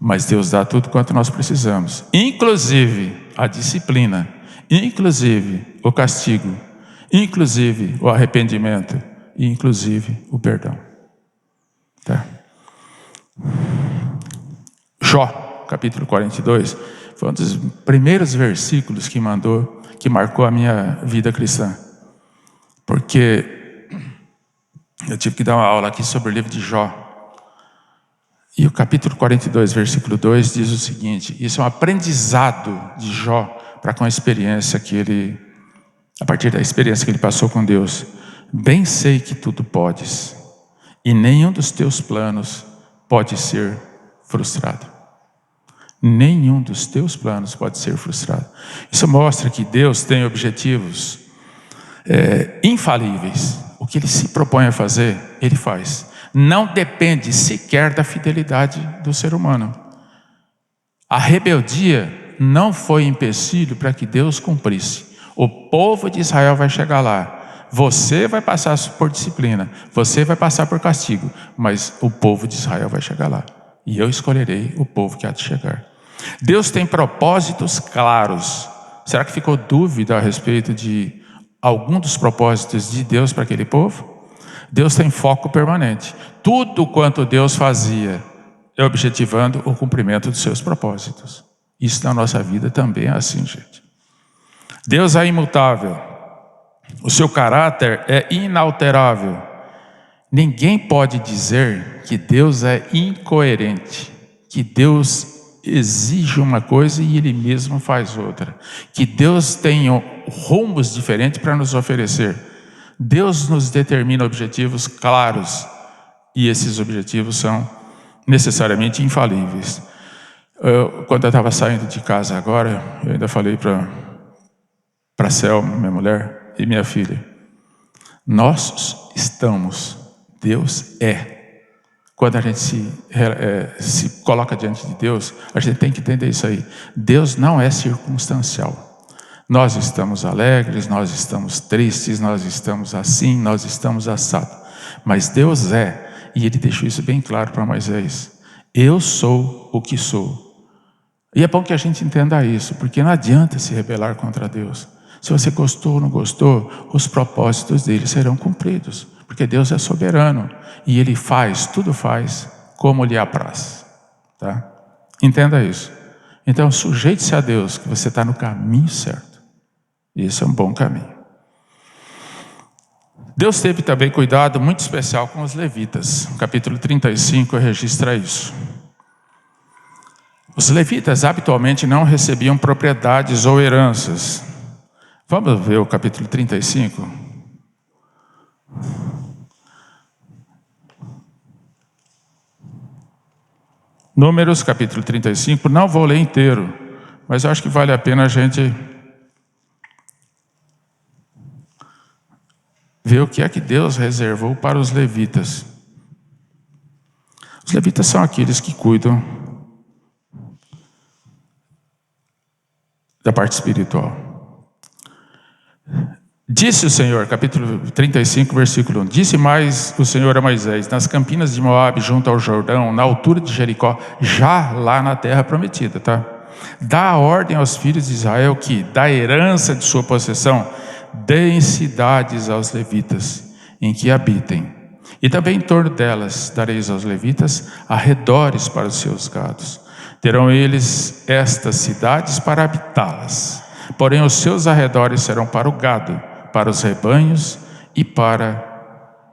mas Deus dá tudo quanto nós precisamos, inclusive a disciplina, inclusive o castigo, inclusive o arrependimento e inclusive o perdão, tá? Jó. capítulo 42, foi um dos primeiros versículos que marcou a minha vida cristã. Porque eu tive que dar uma aula aqui sobre o livro de Jó. E o capítulo 42, versículo 2 diz o seguinte: isso é um aprendizado de Jó para com a experiência a partir da experiência que ele passou com Deus. Bem sei que tudo podes, e nenhum dos teus planos pode ser frustrado. Nenhum dos teus planos pode ser frustrado. Isso mostra que Deus tem objetivos infalíveis. O que Ele se propõe a fazer, Ele faz. Não depende sequer da fidelidade do ser humano. A rebeldia não foi empecilho para que Deus cumprisse. O povo de Israel vai chegar lá. Você vai passar por disciplina, você vai passar por castigo, mas o povo de Israel vai chegar lá. E eu escolherei o povo que há de chegar. Deus tem propósitos claros. Será que ficou dúvida a respeito de algum dos propósitos de Deus para aquele povo? Deus tem foco permanente. Tudo quanto Deus fazia é objetivando o cumprimento dos seus propósitos. Isso na nossa vida também é assim, gente. Deus é imutável. O seu caráter é inalterável. Ninguém pode dizer que Deus é incoerente, que Deus exige uma coisa e Ele mesmo faz outra, que Deus tem rumos diferentes para nos oferecer. Deus nos determina objetivos claros e esses objetivos são necessariamente infalíveis. Quando eu estava saindo de casa agora, eu ainda falei para Selma, minha mulher, e minha filha: nós estamos, Deus é. Quando a gente se coloca diante de Deus, a gente tem que entender isso aí. Deus não é circunstancial. Nós estamos alegres, nós estamos tristes, nós estamos assim, nós estamos assado. Mas Deus é, e Ele deixou isso bem claro para Moisés: eu sou o que sou. E é bom que a gente entenda isso, porque não adianta se rebelar contra Deus. Se você gostou ou não gostou, os propósitos dele serão cumpridos, porque Deus é soberano e Ele tudo faz como lhe apraz, tá? Entenda isso. Então sujeite-se a Deus, que você está no caminho certo. Isso é um bom caminho. Deus teve também cuidado muito especial com os levitas. O capítulo 35 registra isso. Os levitas habitualmente não recebiam propriedades ou heranças. Vamos ver o capítulo 35? Números, capítulo 35. Não vou ler inteiro, mas eu acho que vale a pena a gente ver o que é que Deus reservou para os levitas. Os levitas são aqueles que cuidam da parte espiritual. Disse o Senhor, capítulo 35, versículo 1. Disse mais o Senhor a Moisés: nas campinas de Moabe, junto ao Jordão, na altura de Jericó, já lá na terra prometida, tá? Dá a ordem aos filhos de Israel que, da herança de sua possessão, deem cidades aos levitas, em que habitem. E também em torno delas dareis aos levitas arredores para os seus gados. Terão eles estas cidades para habitá-las. Porém os seus arredores serão para o gado, para os rebanhos e para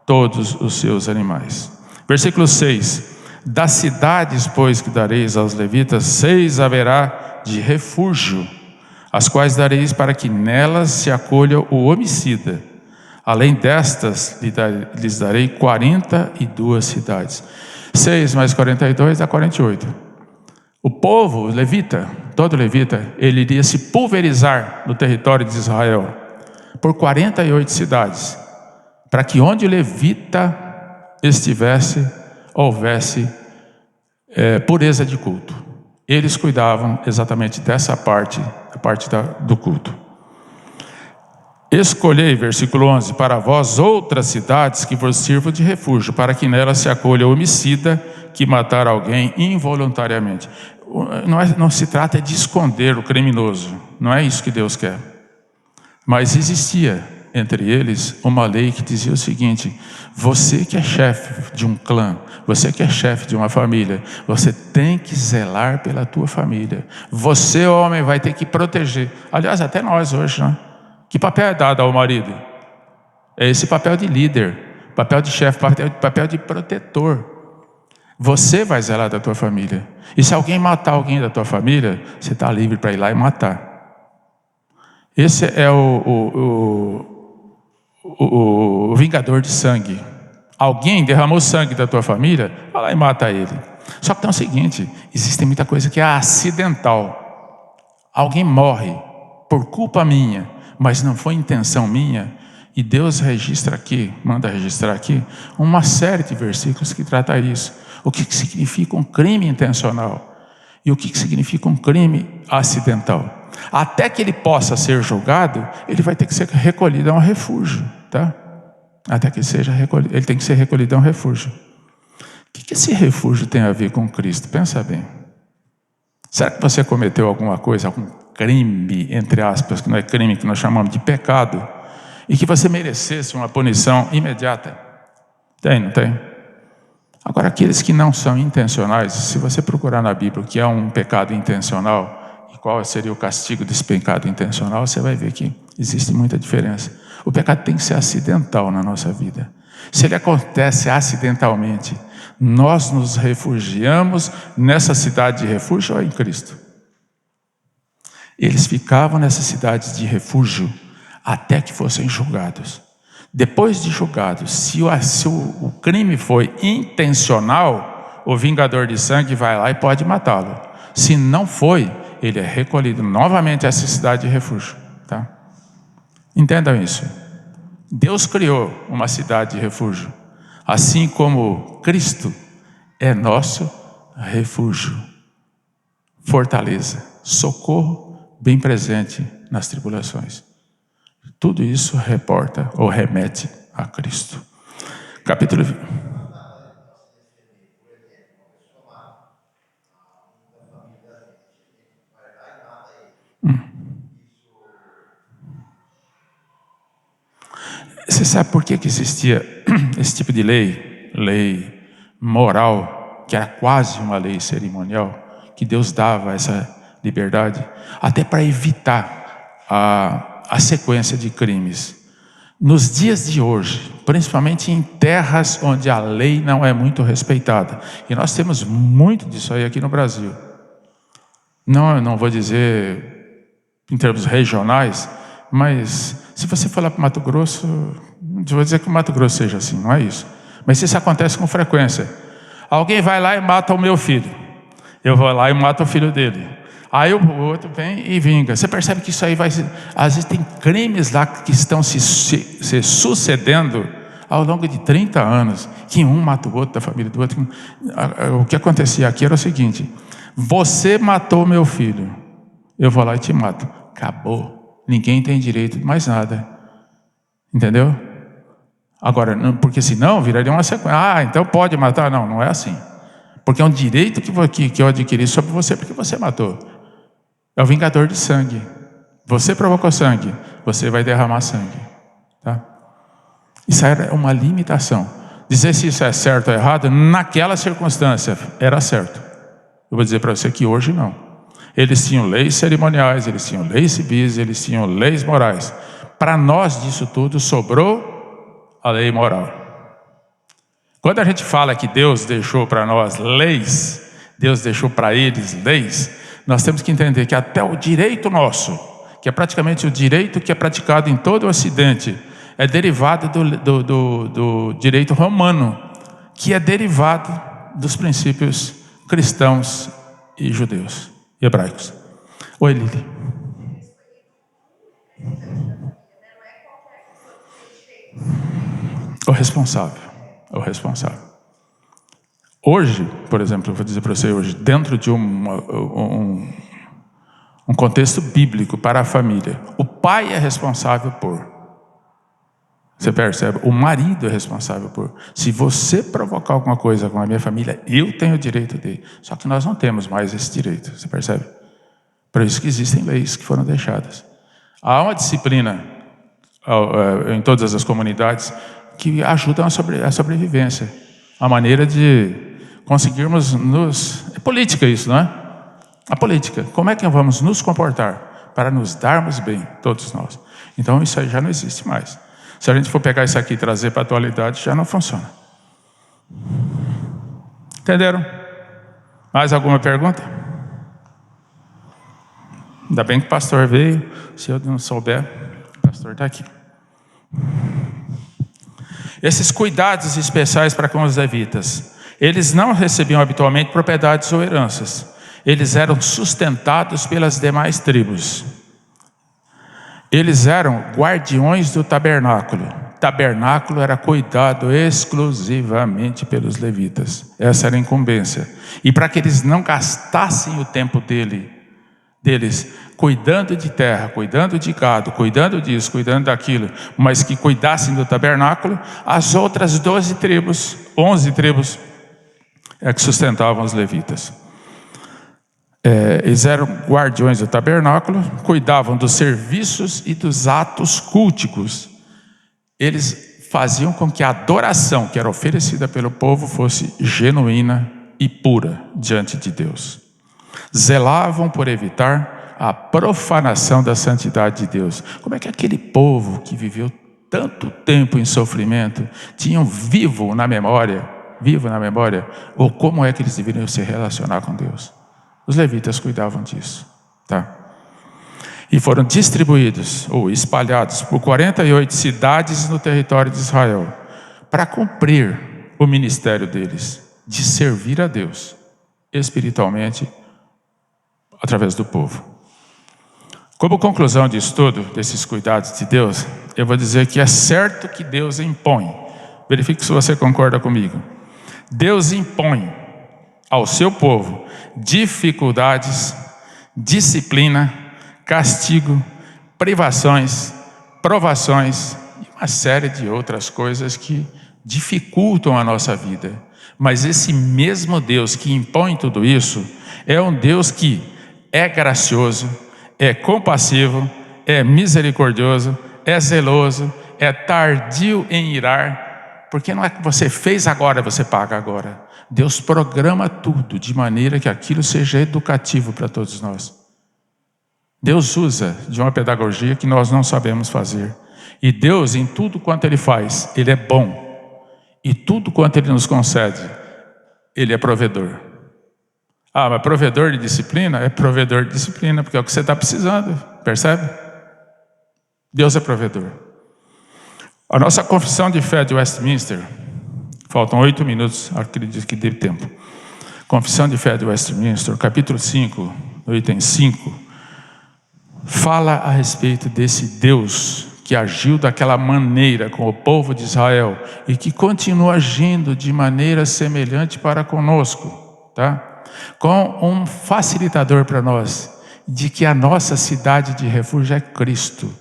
todos os seus animais. Versículo 6. Das cidades, pois, que dareis aos levitas, 6 haverá de refúgio, as quais dareis para que nelas se acolha o homicida. Além destas, lhes darei 42 cidades. 6 mais 42 dá 48. O povo, o levita, todo levita, ele iria se pulverizar no território de Israel por 48 cidades, para que onde o levita estivesse, houvesse pureza de culto. Eles cuidavam exatamente dessa parte, a parte do culto. Escolhei, versículo 11, para vós outras cidades que vos sirvam de refúgio, para que nelas se acolha o homicida que matar alguém involuntariamente. Não se trata de esconder o criminoso, não é isso que Deus quer. Mas existia entre eles uma lei que dizia o seguinte: você que é chefe de um clã, você que é chefe de uma família, você tem que zelar pela tua família. Você, homem, vai ter que proteger. Aliás, até nós hoje, né? Que papel é dado ao marido? É esse papel de líder, papel de chefe, papel de protetor. Você vai zelar da tua família. E se alguém matar alguém da tua família, você está livre para ir lá e matar. Esse é o vingador de sangue. Alguém derramou sangue da tua família, vai lá e mata ele. Só que tem o seguinte: existe muita coisa que é acidental. Alguém morre por culpa minha, mas não foi intenção minha. E Deus registra aqui, manda registrar aqui, uma série de versículos que trata isso. O que significa um crime intencional e o que significa um crime acidental. Até que ele possa ser julgado, ele vai ter que ser recolhido a um refúgio, tá? Até que seja recolhido, ele tem que ser recolhido a um refúgio. O que esse refúgio tem a ver com Cristo? Pensa bem. Será que você cometeu alguma coisa, algum crime, entre aspas, que não é crime, que nós chamamos de pecado, e que você merecesse uma punição imediata? Tem, não tem? Agora, aqueles que não são intencionais, se você procurar na Bíblia o que é um pecado intencional e qual seria o castigo desse pecado intencional, você vai ver que existe muita diferença. O pecado tem que ser acidental na nossa vida. Se ele acontece acidentalmente, nós nos refugiamos nessa cidade de refúgio ou em Cristo? Eles ficavam nessa cidade de refúgio até que fossem julgados. Depois de julgados, se o crime foi intencional, o vingador de sangue vai lá e pode matá-lo. Se não foi, ele é recolhido novamente a essa cidade de refúgio, tá? Entendam isso. Deus criou uma cidade de refúgio, assim como Cristo é nosso refúgio, fortaleza, socorro bem presente nas tribulações. Tudo isso reporta ou remete a Cristo. Capítulo 20. Você sabe por que existia esse tipo de lei moral, que era quase uma lei cerimonial, que Deus dava essa liberdade, até para evitar a sequência de crimes. Nos dias de hoje, principalmente em terras onde a lei não é muito respeitada, e nós temos muito disso aí aqui no Brasil. Não, eu não vou dizer em termos regionais, mas se você for lá para o Mato Grosso, não vou dizer que o Mato Grosso seja assim, não é isso. Mas isso acontece com frequência. Alguém vai lá e mata o meu filho. Eu vou lá e mato o filho dele. Aí o outro vem e vinga. Você percebe que isso aí vai... Às vezes tem crimes lá que estão se sucedendo ao longo de 30 anos, que um mata o outro da família do outro. O que acontecia aqui era o seguinte: você matou meu filho, eu vou lá e te mato. Acabou. Ninguém tem direito de mais nada. Entendeu? Agora, porque senão viraria uma sequência. Ah, então pode matar? Não, não é assim. Porque é um direito que eu adquiri sobre você porque você matou. É o vingador de sangue. Você provocou sangue, você vai derramar sangue. Tá? Isso era uma limitação. Dizer se isso é certo ou errado, naquela circunstância, era certo. Eu vou dizer para você que hoje não. Eles tinham leis cerimoniais, eles tinham leis civis, eles tinham leis morais. Para nós disso tudo sobrou a lei moral. Quando a gente fala que Deus deixou para nós leis, Deus deixou para eles leis, nós temos que entender que até o direito nosso, que é praticamente o direito que é praticado em todo o Ocidente, é derivado do direito romano, que é derivado dos princípios cristãos e judeus. Hebraicos. Oi, Lili. O responsável. Hoje, por exemplo, eu vou dizer para você hoje, dentro de um contexto bíblico para a família, o pai é responsável por. Você percebe? O marido é responsável por. Se você provocar alguma coisa com a minha família, eu tenho o direito de. Só que nós não temos mais esse direito. Você percebe? Por isso que existem leis que foram deixadas. Há uma disciplina em todas as comunidades, que ajudam a sobrevivência. A maneira de conseguirmos É política isso, não é? A política. Como é que vamos nos comportar para nos darmos bem, todos nós? Então isso aí já não existe mais. Se a gente for pegar isso aqui e trazer para a atualidade, já não funciona. Entenderam? Mais alguma pergunta? Ainda bem que o pastor veio. Se eu não souber, o pastor está aqui. Esses cuidados especiais para com os levitas, eles não recebiam habitualmente propriedades ou heranças. Eles eram sustentados pelas demais tribos. Eles eram guardiões do tabernáculo. O tabernáculo era cuidado exclusivamente pelos levitas. Essa era a incumbência. E para que eles não gastassem o tempo deles cuidando de terra, cuidando de gado, cuidando disso, cuidando daquilo, mas que cuidassem do tabernáculo, as outras 11 tribos é que sustentavam os levitas. Eles eram guardiões do tabernáculo, cuidavam dos serviços e dos atos culticos. Eles faziam com que a adoração que era oferecida pelo povo fosse genuína e pura diante de Deus. Zelavam por evitar a profanação da santidade de Deus. Como é que aquele povo que viveu tanto tempo em sofrimento tinham vivo na memória, ou como é que eles deveriam se relacionar com Deus? Os levitas cuidavam disso, tá? E foram distribuídos ou espalhados por 48 cidades no território de Israel para cumprir o ministério deles de servir a Deus espiritualmente através do povo. Como conclusão de estudo desses cuidados de Deus, eu vou dizer que é certo que Deus impõe. Verifique se você concorda comigo. Deus impõe ao seu povo dificuldades, disciplina, castigo, privações, provações e uma série de outras coisas que dificultam a nossa vida. Mas esse mesmo Deus que impõe tudo isso é um Deus que é gracioso, é compassivo, é misericordioso, é zeloso, é tardio em irar, porque não é que você fez agora, você paga agora. Deus programa tudo de maneira que aquilo seja educativo para todos nós. Deus usa de uma pedagogia que nós não sabemos fazer. E Deus, em tudo quanto Ele faz, Ele é bom. E tudo quanto Ele nos concede, Ele é provedor. Mas provedor de disciplina? É provedor de disciplina, porque é o que você está precisando, percebe? Deus é provedor. A nossa confissão de fé de Westminster, faltam 8 minutos, acredito que dê tempo. Confissão de fé de Westminster, capítulo 5, no item 5, fala a respeito desse Deus que agiu daquela maneira com o povo de Israel e que continua agindo de maneira semelhante para conosco, tá? Com um facilitador para nós, de que a nossa cidade de refúgio é Cristo.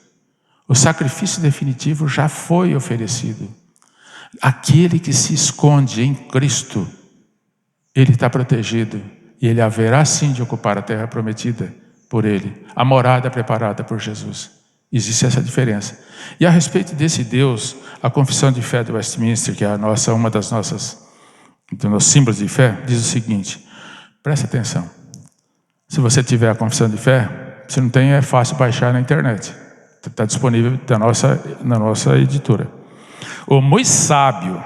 O sacrifício definitivo já foi oferecido. Aquele que se esconde em Cristo, ele está protegido, e ele haverá sim de ocupar a terra prometida por ele, a morada preparada por Jesus. Existe essa diferença. E a respeito desse Deus, a confissão de fé de Westminster, que é uma das nossos símbolos de fé, diz o seguinte: presta atenção. Se você tiver a confissão de fé, se não tem, é fácil baixar na internet. Está disponível na nossa editora. O muito sábio,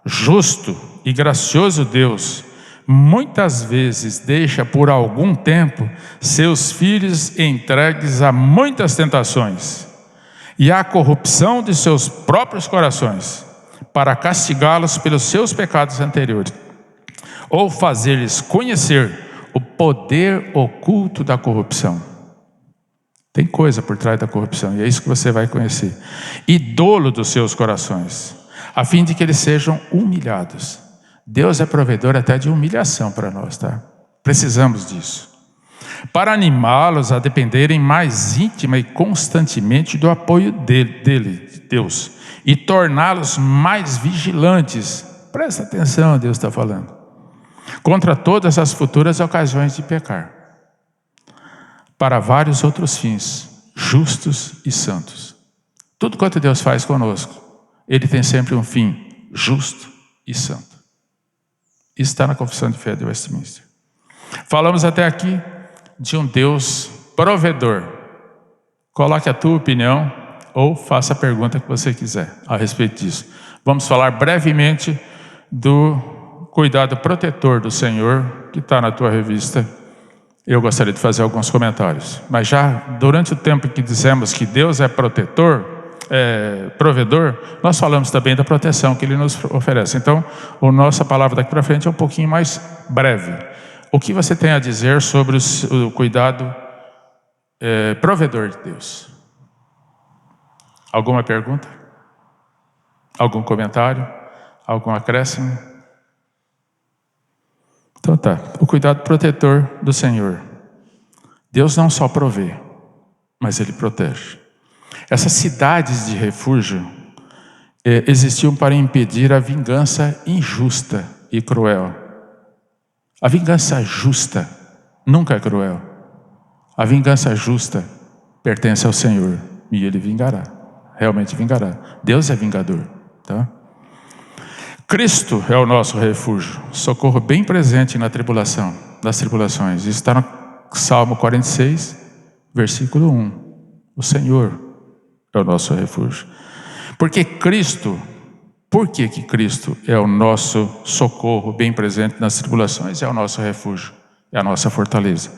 justo e gracioso Deus muitas vezes deixa por algum tempo seus filhos entregues a muitas tentações e à corrupção de seus próprios corações, para castigá-los pelos seus pecados anteriores, ou fazer-lhes conhecer o poder oculto da corrupção. Tem coisa por trás da corrupção, e é isso que você vai conhecer. E dolo dos seus corações, a fim de que eles sejam humilhados. Deus é provedor até de humilhação para nós, tá? Precisamos disso. Para animá-los a dependerem mais íntima e constantemente do apoio dele, Deus, e torná-los mais vigilantes. Presta atenção, Deus está falando. Contra todas as futuras ocasiões de pecar, para vários outros fins, justos e santos. Tudo quanto Deus faz conosco, Ele tem sempre um fim justo e santo. Isso está na Confissão de Fé de Westminster. Falamos até aqui de um Deus provedor. Coloque a tua opinião ou faça a pergunta que você quiser a respeito disso. Vamos falar brevemente do cuidado protetor do Senhor, que está na tua revista. Eu gostaria de fazer alguns comentários. Mas já durante o tempo que dissemos que Deus é protetor, provedor, nós falamos também da proteção que Ele nos oferece. Então, a nossa palavra daqui para frente é um pouquinho mais breve. O que você tem a dizer sobre o cuidado provedor de Deus? Alguma pergunta? Algum comentário? Algum acréscimo? Então tá, o cuidado protetor do Senhor. Deus não só provê, mas Ele protege. Essas cidades de refúgio existiam para impedir a vingança injusta e cruel. A vingança justa nunca é cruel. A vingança justa pertence ao Senhor e Ele vingará, realmente vingará. Deus é vingador, tá? Cristo é o nosso refúgio, socorro bem presente na tribulação, nas tribulações. Isso está no Salmo 46, versículo 1. O Senhor é o nosso refúgio. Por que Cristo é o nosso socorro bem presente nas tribulações? É o nosso refúgio, é a nossa fortaleza.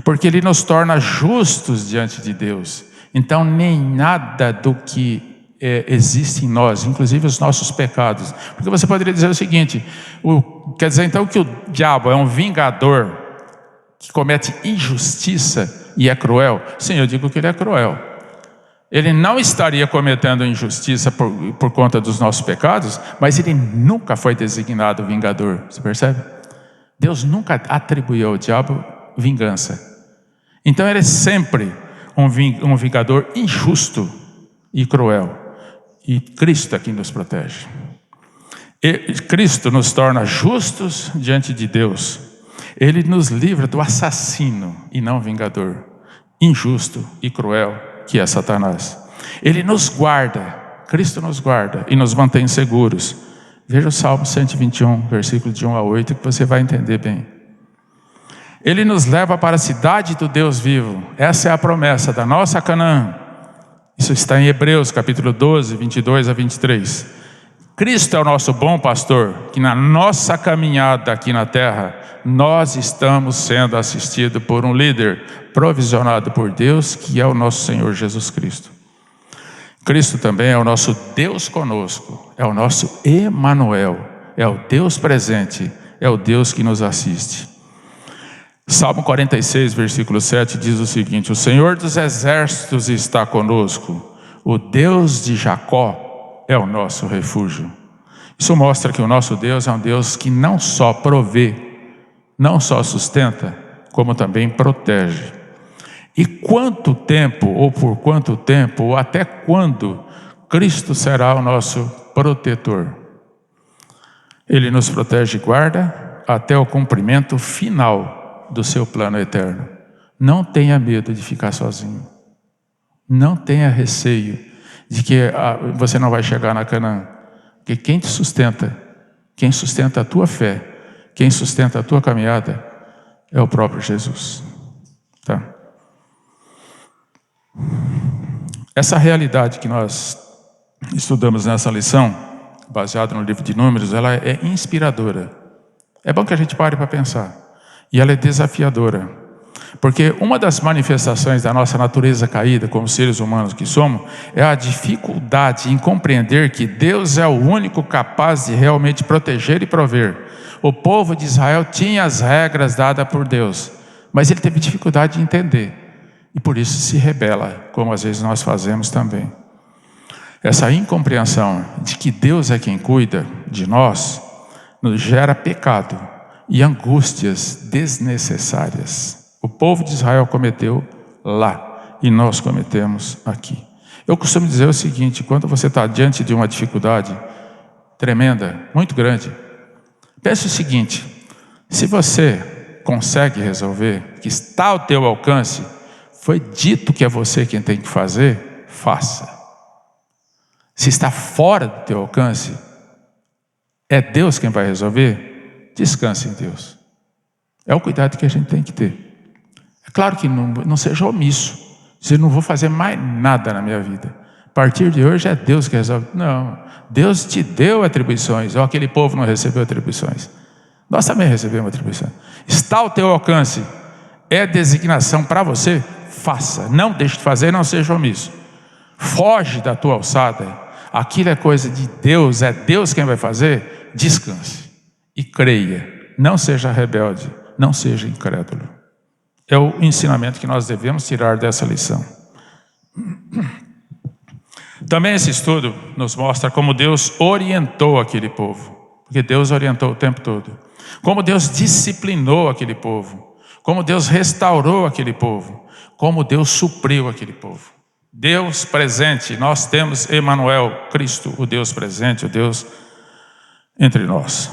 Porque Ele nos torna justos diante de Deus. Então nem nada do que existe em nós, inclusive os nossos pecados. Porque você poderia dizer o seguinte, quer dizer então que o diabo é um vingador que comete injustiça e é cruel? Sim, eu digo que ele é cruel. Ele não estaria cometendo injustiça por conta dos nossos pecados, mas ele nunca foi designado vingador. Você percebe? Deus nunca atribuiu ao diabo vingança. Então ele é sempre um vingador injusto e cruel. E Cristo é quem nos protege. E Cristo nos torna justos diante de Deus. Ele nos livra do assassino e não vingador, injusto e cruel, que é Satanás. Ele nos guarda, Cristo nos guarda e nos mantém seguros. Veja o Salmo 121, versículo de 1 a 8, que você vai entender bem. Ele nos leva para a cidade do Deus vivo. Essa é a promessa da nossa Canaã. Isso está em Hebreus, capítulo 12, 22 a 23. Cristo é o nosso bom pastor, que na nossa caminhada aqui na terra, nós estamos sendo assistidos por um líder provisionado por Deus, que é o nosso Senhor Jesus Cristo. Cristo também é o nosso Deus conosco, é o nosso Emanuel, é o Deus presente, é o Deus que nos assiste. Salmo 46, versículo 7 diz o seguinte: o Senhor dos exércitos está conosco, o Deus de Jacó é o nosso refúgio. Isso mostra que o nosso Deus é um Deus que não só provê, não só sustenta, como também protege. E quanto tempo, ou por quanto tempo, ou até quando Cristo será o nosso protetor? Ele nos protege e guarda até o cumprimento final do seu plano eterno. Não tenha medo de ficar sozinho. Não tenha receio de que você não vai chegar na Canaã. Porque quem te sustenta, quem sustenta a tua fé, quem sustenta a tua caminhada, é o próprio Jesus. Tá? Essa realidade que nós estudamos nessa lição, baseada no livro de Números, ela é inspiradora. É bom que a gente pare para pensar. E ela é desafiadora, porque uma das manifestações da nossa natureza caída, como seres humanos que somos, é a dificuldade em compreender que Deus é o único capaz de realmente proteger e prover. O povo de Israel tinha as regras dadas por Deus, mas ele teve dificuldade de entender, e por isso se rebela, como às vezes nós fazemos também. Essa incompreensão de que Deus é quem cuida de nós, nos gera pecado e angústias desnecessárias. O povo de Israel cometeu lá e nós cometemos aqui. Eu costumo dizer o seguinte: quando você está diante de uma dificuldade tremenda, muito grande, pense o seguinte: se você consegue resolver, que está ao teu alcance, foi dito que é você quem tem que fazer, faça. se está fora do teu alcance, é Deus quem vai resolver, descanse em Deus. É o cuidado que a gente tem que ter. É claro que não seja omisso. Dizer, não vou fazer mais nada na minha vida. A partir de hoje é Deus que resolve. Não, Deus te deu atribuições, ou aquele povo não recebeu atribuições. Nós também recebemos atribuições. Está ao teu alcance, é designação para você, faça. Não deixe de fazer, não seja omisso. Foge da tua alçada. Aquilo é coisa de Deus, é Deus quem vai fazer. Descanse e creia. Não seja rebelde, não seja incrédulo. É o ensinamento que nós devemos tirar dessa lição. Também esse estudo nos mostra como Deus orientou aquele povo. Porque Deus orientou o tempo todo. Como Deus disciplinou aquele povo. Como Deus restaurou aquele povo. Como Deus supriu aquele povo. Deus presente, nós temos Emanuel, Cristo, o Deus presente, o Deus entre nós.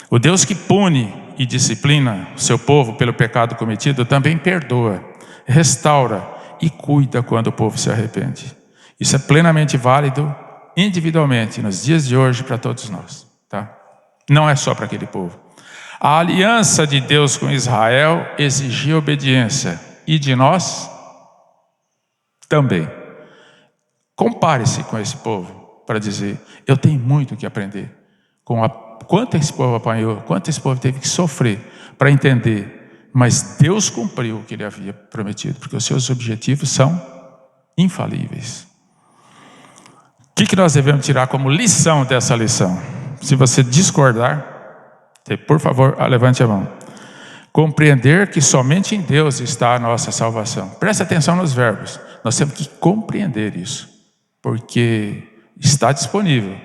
O Deus que pune e disciplina o seu povo pelo pecado cometido, também perdoa, restaura e cuida quando o povo se arrepende. Isso é plenamente válido individualmente nos dias de hoje para todos nós, tá? Não é só para aquele povo. A aliança de Deus com Israel exigia obediência e de nós também. Compare-se com esse povo para dizer, eu tenho muito que aprender com quanto esse povo apanhou, quanto esse povo teve que sofrer para entender, mas Deus cumpriu o que ele havia prometido, porque os seus objetivos são infalíveis. O que nós devemos tirar como lição dessa lição? Se você discordar, por favor, levante a mão. Compreender que somente em Deus está a nossa salvação. Preste atenção nos verbos. Nós temos que compreender isso, porque está disponível,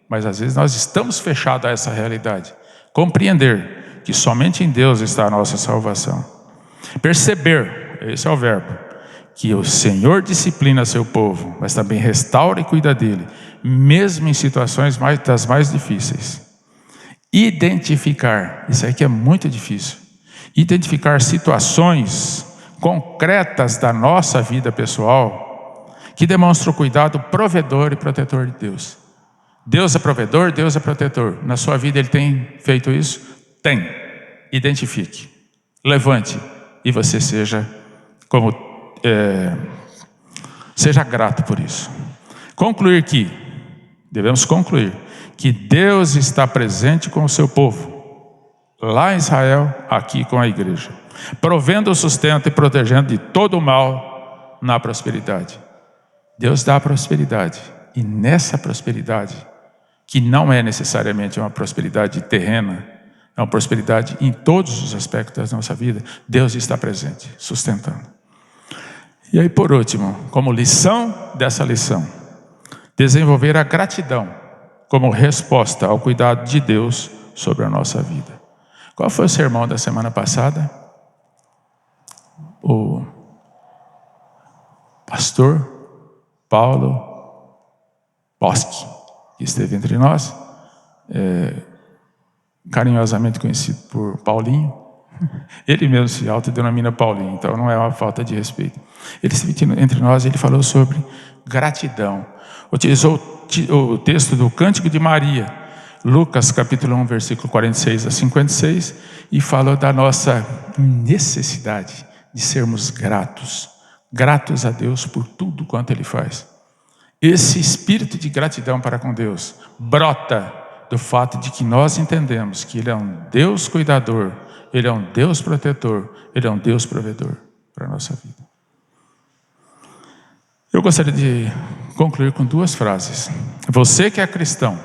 mas às vezes nós estamos fechados a essa realidade. Compreender que somente em Deus está a nossa salvação. Perceber, esse é o verbo, que o Senhor disciplina seu povo, mas também restaura e cuida dele, mesmo em situações das mais difíceis. Identificar, isso aqui é muito difícil. Identificar situações concretas da nossa vida pessoal que demonstram o cuidado provedor e protetor de Deus. Deus é provedor, Deus é protetor. Na sua vida Ele tem feito isso? Tem. Identifique, levante e você seja grato por isso. Devemos concluir que Deus está presente com o seu povo, lá em Israel, aqui com a igreja, provendo o sustento e protegendo de todo o mal na prosperidade. Deus dá a prosperidade, e nessa prosperidade, que não é necessariamente uma prosperidade terrena, é uma prosperidade em todos os aspectos da nossa vida, Deus está presente, sustentando. E aí, por último, como lição dessa lição, desenvolver a gratidão como resposta ao cuidado de Deus sobre a nossa vida. Qual foi o sermão da semana passada? O pastor Paulo Boschi, que esteve entre nós, carinhosamente conhecido por Paulinho. Ele mesmo se autodenomina Paulinho, então não é uma falta de respeito. Ele esteve entre nós e ele falou sobre gratidão. Utilizou o texto do Cântico de Maria, Lucas capítulo 1, versículo 46 a 56, e falou da nossa necessidade de sermos gratos a Deus por tudo quanto Ele faz. Esse espírito de gratidão para com Deus brota do fato de que nós entendemos que Ele é um Deus cuidador, Ele é um Deus protetor, Ele é um Deus provedor para a nossa vida. Eu gostaria de concluir com duas frases. Você que é cristão,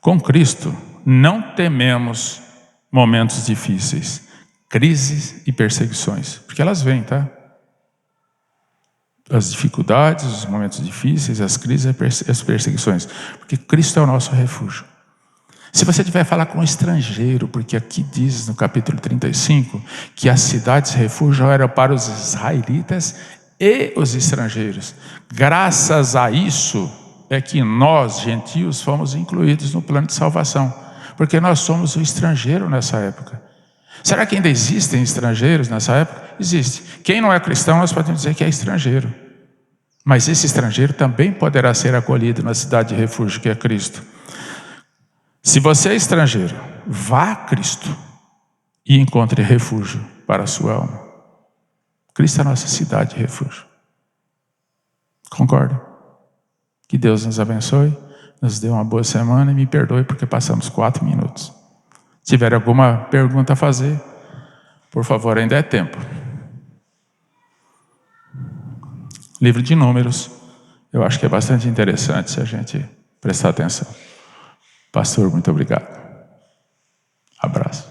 com Cristo, não tememos momentos difíceis, crises e perseguições, porque elas vêm, tá? As dificuldades, os momentos difíceis, as crises e as perseguições, porque Cristo é o nosso refúgio. Se você tiver a falar com um estrangeiro, porque aqui diz no capítulo 35 que as cidades refúgio eram para os israelitas e os estrangeiros. Graças a isso é que nós, gentios, fomos incluídos no plano de salvação, porque nós somos o estrangeiro nessa época. Será que ainda existem estrangeiros nessa época? Existe. Quem não é cristão, nós podemos dizer que é estrangeiro. Mas esse estrangeiro também poderá ser acolhido na cidade de refúgio que é Cristo. Se você é estrangeiro, vá a Cristo e encontre refúgio para a sua alma. Cristo é a nossa cidade de refúgio. Concorda? Que Deus nos abençoe, nos dê uma boa semana e me perdoe porque passamos 4 minutos. Se tiver alguma pergunta a fazer, por favor, ainda é tempo. Livro de Números, eu acho que é bastante interessante se a gente prestar atenção. Pastor, muito obrigado. Abraço.